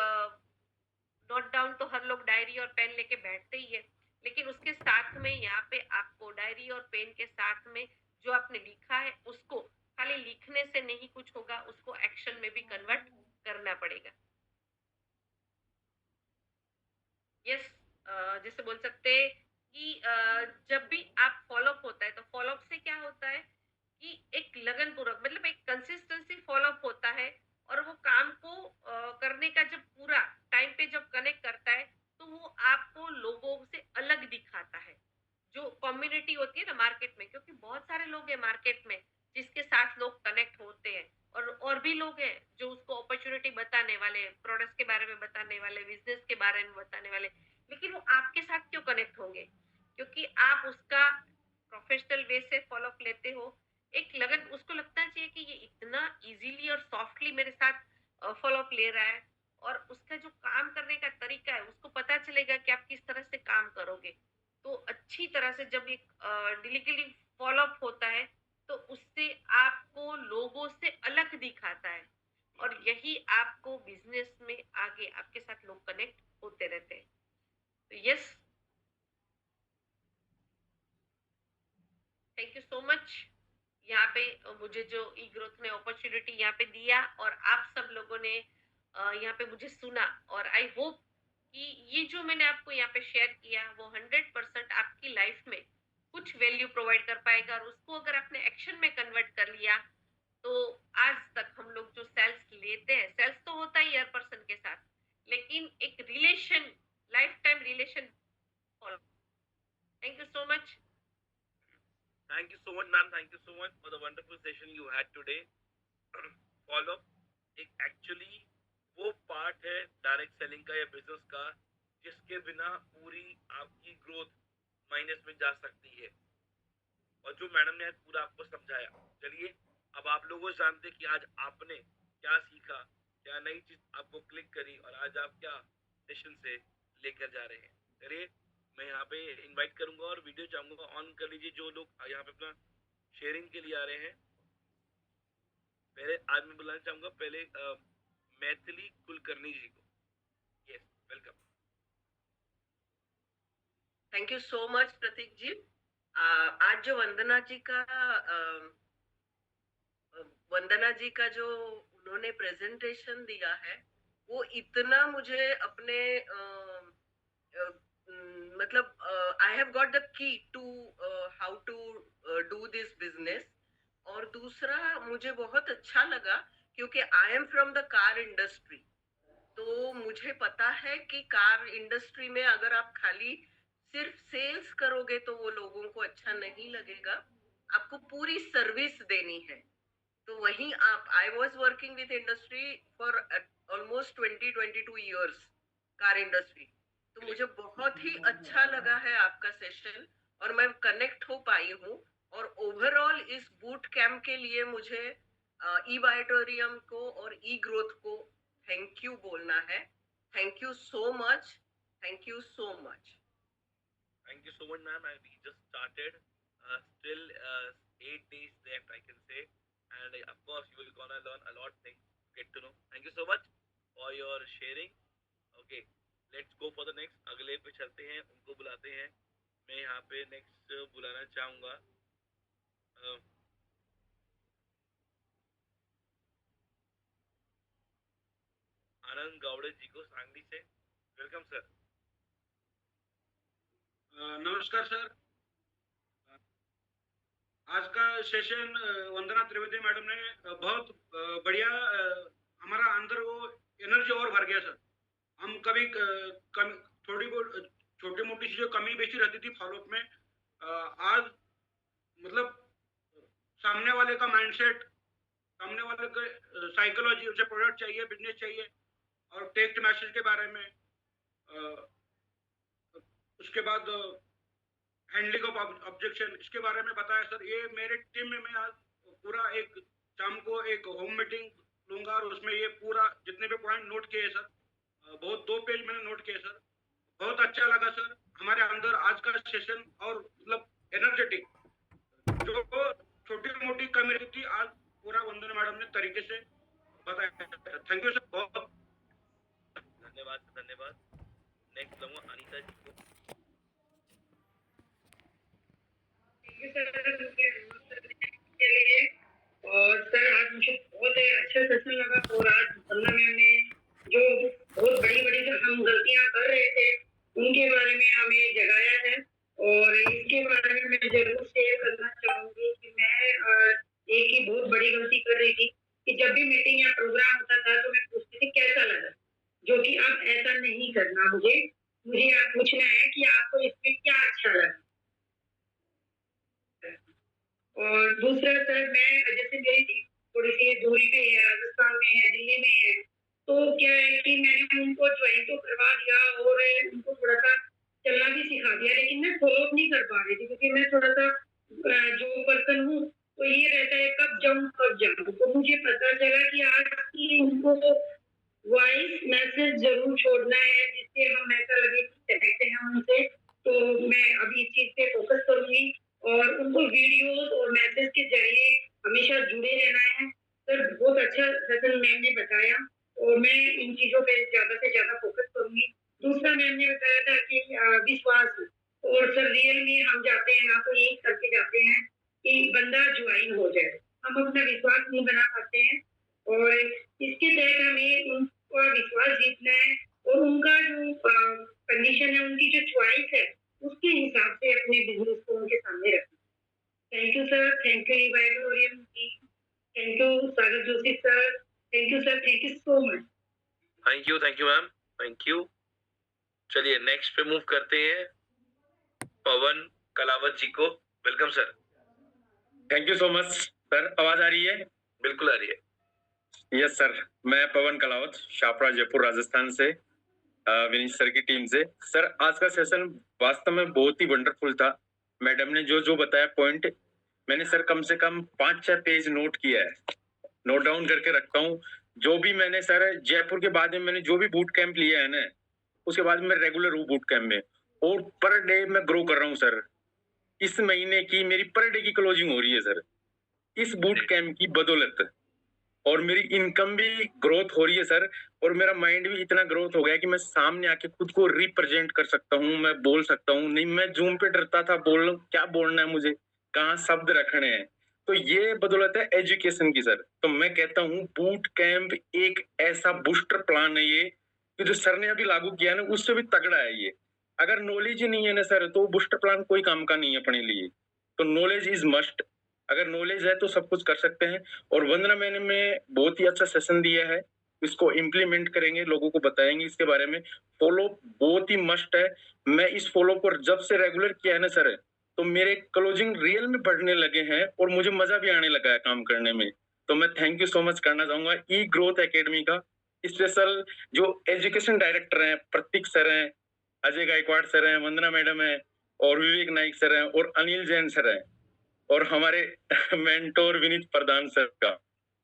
नोट डाउन, तो हर लोग डायरी और पेन लेके बैठते ही है, लेकिन उसके साथ में यहाँ पे आपको डायरी और पेन के साथ में जो आपने लिखा है उसको खाली लिखने से नहीं कुछ होगा, उसको एक्शन में भी कन्वर्ट करना पड़ेगा। यस, जैसे बोल सकते हैं कि जब भी आप फॉलोअप होता है तो फॉलोअप से क्या होता है कि एक लगन पूर्वक, मतलब एक कंसिस्टेंसी फॉलोअप होता है, और वो काम को करने का जब पूरा टाइम पे जब कनेक्ट करता है तो वो आपको लोगों से अलग दिखाता है। जो कम्युनिटी होती है ना मार्केट में, क्योंकि बहुत सारे लोग हैं मार्केट में जिसके साथ लोग कनेक्ट होते हैं, और भी लोग हैं जो उसको अपॉर्चुनिटी बताने वाले, प्रोडक्ट्स के बारे में बताने वाले, बिजनेस के बारे में बताने वाले, लेकिन वो आपके साथ क्यों कनेक्ट होंगे, क्योंकि आप उसका प्रोफेशनल वे से फॉलो अप लेते हो। एक लगन, उसको लगना चाहिए कि ये इतना इजीली और सॉफ्टली मेरे साथ फॉलो अप ले रहा है, और उसका जो काम करने का तरीका है उसको पता चलेगा कि आप किस तरह से काम करोगे। तो अच्छी तरह से जब एक डेलीगली फॉलो अप होता है तो उससे आपको लोगों से अलग दिखाता है, और यही आपको बिजनेस में आगे आपके साथ लोग कनेक्ट होते रहते हैं। तो yes, thank you so much. यहाँ पे मुझे जो ई ग्रोथ ने अपॉर्चुनिटी यहाँ पे दिया, और आप सब लोगों ने यहाँ पे मुझे सुना, और आई होप कि ये जो मैंने आपको यहाँ पे शेयर किया वो 100% आपकी लाइफ में कुछ वैल्यू प्रोवाइड कर पाएगा, और उसको अगर आपने एक्शन में कन्वर्ट कर लिया तो आज तक हम लोग जो सेल्स लेते हैं, सेल्स तो होता ही हर पर्सन के साथ, लेकिन एक relation, life time relation. Thank you so much. Thank you so much, ma'am. Thank you so much for the wonderful session you had today. Follow up एक एक्चुअली वो पार्ट है डायरेक्ट सेलिंग का या business का जिसके बिना पूरी आपकी ग्रोथ माइनस में जा सकती है। और जो मैडम ने आज पूरा आपको समझाया। चलिए अब आप लोगों जानते कि आज आपने क्या सीखा, क्या नई चीज आपको क्लिक करी और आज आप क्या सेशन से लेकर जा रहे हैं। चलिए मैं यहाँ पे इनवाइट करूंगा और वीडियो चाहूंगा ऑन कर लीजिए जो लोग यहाँ पे अपना शेयरिंग के लिए आ रहे हैं। पहले आज मैं बुलाना चाहूंगा पहले मैथिली कुलकर्णी जी को। Yes welcome. Thank you so much Pratik ji. आज जो वंदना जी का जो उन्होंने प्रेजेंटेशन दिया है वो इतना मुझे अपने मतलब I have got the key to how to do this business. और दूसरा मुझे बहुत अच्छा लगा क्योंकि I am from the car industry, तो मुझे पता है कि कार इंडस्ट्री में अगर आप खाली सिर्फ सेल्स करोगे तो वो लोगों को अच्छा नहीं लगेगा, आपको पूरी सर्विस देनी है। तो वहीं आप I was working with industry for almost 20-22 years, car industry. तो मुझे बहुत ही अच्छा लगा है आपका सेशन और मैं कनेक्ट हो पाई हूँ। और ओवरऑल इस बूट कैंप के लिए मुझे ई बायोटोरियम को और ई ग्रोथ को थैंक यू बोलना है। Thank you so much, thank you so much. Thank you so much, ma'am. We just started. Still 8 days left, I can say, and of course, you will gonna learn a lot things. Get to know. Thank you so much for your sharing. Okay, let's go for the next. अगले पे चलते हैं, उनको बुलाते हैं। मैं यहाँ पे next बुलाना चाहूँगा आनंद गावड़े जी को सांगली से। Welcome sir. नमस्कार सर। आज का सेशन वंदना त्रिवेदी मैडम ने बहुत बढ़िया, हमारा अंदर वो एनर्जी और भर गया सर। हम कभी थोड़ी बहुत छोटी मोटी चीजें कमी बेची रहती थी फॉलोअप में, आज मतलब सामने वाले का माइंडसेट, सामने वाले का साइकोलॉजी, उसे प्रोडक्ट चाहिए, बिजनेस चाहिए और टेक्स्ट मैसेज के बारे में, उसके बाद हैंडलिंग ऑफ ऑब्जेक्शन, इसके बारे में बताया सर। ये मेरे टीम में मैं आज पूरा एक शाम को एक होम मीटिंग लूंगा और उसमें ये पूरा जितने भी पॉइंट नोट किए सर, बहुत 2 पेज मैंने नोट किए सर। बहुत अच्छा लगा सर हमारे अंदर आज का सेशन, और मतलब एनर्जेटिक जो छोटी मोटी कमी रहती थी आज पूरा वंदना मैडम ने तरीके से बताया। थैंक यू सर, बहुत धन्यवाद धन्यवाद। नेक्स्ट लूंगा अनीता जी को। और सर आज मुझे बहुत अच्छा सेशन लगा और आज वंदना मैम ने जो बहुत बड़ी बड़ी जो हम गलतियां कर रहे थे उनके बारे में हमें जगाया है। और इसके बारे में मैं जरूर शेयर करना चाहूंगी कि मैं एक ही बहुत बड़ी गलती कर रही थी कि जब भी मीटिंग या प्रोग्राम होता था तो मैं पूछती थी कैसा लगा, जो कि अब ऐसा नहीं करना। मुझे आप पूछना है कि आपको इसमें क्या अच्छा लगा। और दूसरा सर, मैं जैसे मेरी टीम थोड़ी सी दूरी पे है, राजस्थान में है, दिल्ली में है, तो क्या है कि मैंने उनको ज्वाइन तो करवा दिया और उनको थोड़ा सा चलना भी सिखा दिया, लेकिन मैं फॉलो नहीं कर पा रही थी क्योंकि मैं थोड़ा सा जो पर्सन हूँ तो ये रहता है कब जाऊँ। तो मुझे पता चला कि आज की उनको वॉइस मैसेज जरूर छोड़ना है जिससे हम ऐसा लगे कि कनेक्ट हैं उनसे। तो मैं अभी इस चीज पे फोकस करूंगी और उनको वीडियोस और मैसेज के जरिए हमेशा जुड़े रहना है। सर बहुत अच्छा सेशन मैम ने बताया और मैं इन चीजों पे ज्यादा से ज्यादा फोकस करूंगी। दूसरा मैम ने बताया था कि विश्वास, और सर रियल में हम जाते हैं ना तो यही करके जाते हैं कि बंदा ज्वाइन हो जाए, हम अपना विश्वास नहीं बना पाते हैं और इसके तहत हमें उनका विश्वास जीतना है और उनका जो कंडीशन है, उनकी जो चॉइस है उसके हिसाब से अपने बिजनेस को उनके सामने रखना। Thank you sir, thank you इवाइटोरियम की, thank you Sagar Joshi sir, thank you sir, thank you so much. Thank you ma'am, thank you. चलिए नेक्स्ट पे मूव करते हैं पवन कलावत जी को। Welcome sir. Thank you so much sir. आवाज आ रही है? बिल्कुल आ रही है। यस सर, मैं पवन कलावत, शाहपुरा जयपुर राजस्थान से, विनीत सर की टीम से। सर आज का सेशन वास्तव में बहुत ही वंडरफुल था। मैडम ने जो जो बताया पॉइंट मैंने सर कम से कम 5-6 पेज नोट किया है, नोट डाउन करके रखता हूँ। जो भी मैंने सर जयपुर के बाद में मैंने जो भी बूट कैंप लिया है ना, उसके बाद मैं रेगुलर हूँ बूट कैंप में और पर डे मैं ग्रो कर रहा हूँ सर। इस महीने की मेरी पर डे की क्लोजिंग हो रही है सर, इस बूट कैंप की बदौलत। और मेरी इनकम भी ग्रोथ हो रही है सर, और मेरा माइंड भी इतना ग्रोथ हो गया है कि मैं सामने आके खुद को रिप्रेजेंट कर सकता हूँ, मैं बोल सकता हूँ। नहीं मैं जूम पे डरता था, बोल क्या बोलना है मुझे, कहाँ शब्द रखने हैं। तो ये बदौलत है एजुकेशन की सर। तो मैं कहता हूँ बूट कैंप एक ऐसा बूस्टर प्लान है ये, कि जो सर ने अभी लागू किया ना उससे भी तगड़ा है ये। अगर नॉलेज ही नहीं है ना सर, तो बूस्टर प्लान कोई काम का नहीं है अपने लिए। तो नॉलेज इज मस्ट। अगर नॉलेज है तो सब कुछ कर सकते हैं। और वंदना मैंने में बहुत ही अच्छा सेशन दिया है, इसको इम्प्लीमेंट करेंगे, लोगों को बताएंगे इसके बारे में। फॉलो बहुत ही मस्ट है। मैं इस फॉलो को जब से रेगुलर किया है ना सर, तो मेरे क्लोजिंग रियल में बढ़ने लगे हैं और मुझे मजा भी आने लगा है काम करने में। तो मैं थैंक यू सो मच करना चाहूंगा ई ग्रोथ एकेडमी का। स्पेशल जो एजुकेशन डायरेक्टर हैं, प्रतीक सर हैं, अजय गायकवाड़ सर हैं, वंदना मैडम है, और विवेक नाइक सर हैं, और अनिल जैन सर हैं, और हमारे मेंटोर विनीत प्रधान सर का।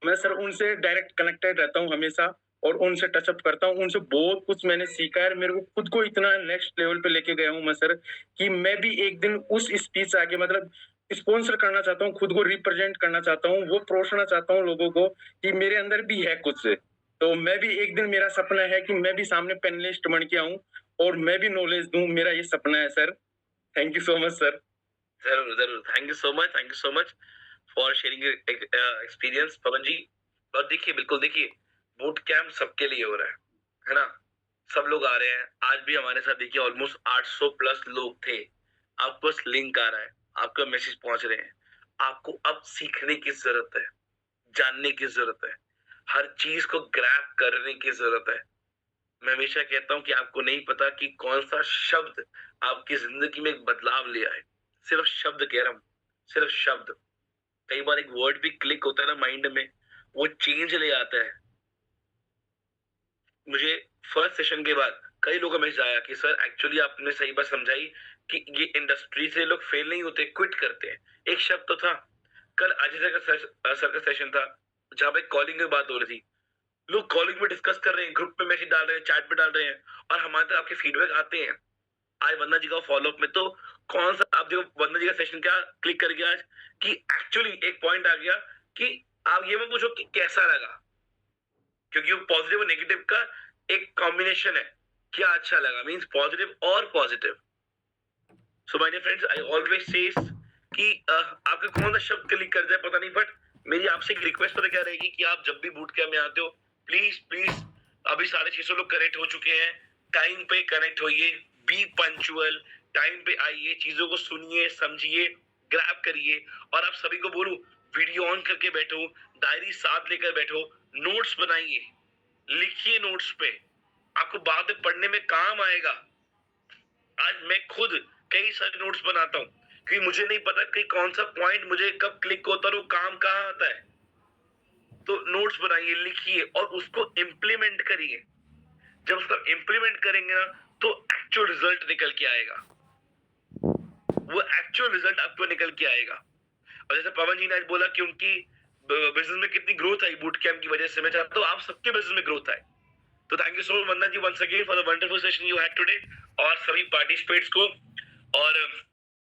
मैं सर उनसे डायरेक्ट कनेक्टेड रहता हूँ हमेशा, और उनसे टचअप करता हूँ। उनसे बहुत कुछ मैंने सीखा है। मेरे को खुद को इतना नेक्स्ट लेवल पे लेके गया हूँ मैं सर, कि मैं भी एक दिन उस स्पीच आके मतलब स्पॉन्सर करना चाहता हूँ, खुद को रिप्रेजेंट करना चाहता हूँ, वो परोसना चाहता हूँ लोगों को कि मेरे अंदर भी है कुछ। तो मैं भी एक दिन, मेरा सपना है कि मैं भी सामने पैनलिस्ट बन के आऊँ और मैं भी नॉलेज दूं। मेरा ये सपना है sir. Thank you so much sir. जरूर जरूर, thank you so much for sharing experience Pawan ji. और देखिए, बिल्कुल देखिए, बूट कैंप सबके लिए हो रहा है ना। सब लोग आ रहे हैं। आज भी हमारे साथ देखिए ऑलमोस्ट 800 प्लस लोग थे। आपको बस लिंक आ रहा है, आपका मैसेज पहुंच रहे हैं। आपको अब सीखने की जरूरत है, जानने की जरूरत है, हर चीज को ग्रैब करने की जरूरत है। मैं हमेशा कहता हूं कि आपको नहीं पता कि कौन सा शब्द आपकी जिंदगी में एक बदलाव ले आए। सिर्फ शब्द कह रहा हूं, सिर्फ शब्द। कई बार एक वर्ड भी क्लिक होता है ना माइंड में, वो चेंज ले आता है। मुझे फर्स्ट सेशन के बाद कई लोगों में आया कि सर एक्चुअली आपने सही बात समझाई कि ये इंडस्ट्री से लोग फेल नहीं होते, क्विट करते हैं। एक शब्द तो था, कल अजय सर का सेशन था जहां पे कॉलिंग की बात हो रही थी। लोग कॉलिंग में डिस्कस कर रहे हैं, ग्रुप में मैसेज डाल रहे हैं, चैट पे डाल रहे हैं, और हमारे तरफ आपके फीडबैक आते हैं। आज वंदना जी का फॉलोअप में तो कौन सा, आप देखो वंदना जी का सेशन क्या क्लिक करके आज कि एक्चुअली एक पॉइंट आ गया कि आप ये मत पूछो कि कैसा लगा, क्योंकि वो पॉजिटिव और नेगेटिव का एक कॉम्बिनेशन है। क्या अच्छा लगा मींस पॉजिटिव और positive. So my dear friends, I always says कि आपका कौन सा शब्द क्लिक कर जाए पता नहीं, बट मेरी आपसे एक रिक्वेस्ट पता क्या रहेगी कि आप जब भी बूट कैंप में आते हो, प्लीज प्लीज, अभी 650 लोग कनेक्ट हो चुके हैं, टाइम पे कनेक्ट होइए, बी पंक्चुअल, टाइम पे आइए, चीजों को सुनिए, समझिए, ग्रैब करिए। और आप सभी को बोलूं, वीडियो ऑन करके बैठो, डायरी साथ लेकर बैठो, नोट्स बनाइए, लिखिए नोट्स पे, आपको बाद में पढ़ने में काम आएगा। आज मैं खुद कई सारे नोट्स बनाता हूँ क्योंकि मुझे नहीं पता कि कौन सा पॉइंट मुझे कब क्लिक होता है और वो काम कहाँ आता है। तो नोट्स बनाइए, लिखिए और उसको इम्प्लीमेंट करिए। जब उसको इम्प्लीमेंट करेंगे ना तो एक्चुअल रिजल्ट निकल के आएगा, वो एक्चुअल रिजल्ट आपको निकल के आएगा। और जैसे पवन जी ने आज बोला कि उनकी बिजनेस में कितनी ग्रोथ आई बूट कैंप की वजह से, मैं चाहता हूँ आप सबके बिजनेस में ग्रोथ आए। तो thank you so much Vandana ji once again for the wonderful session you had today, और सभी पार्टिसिपेट्स को। और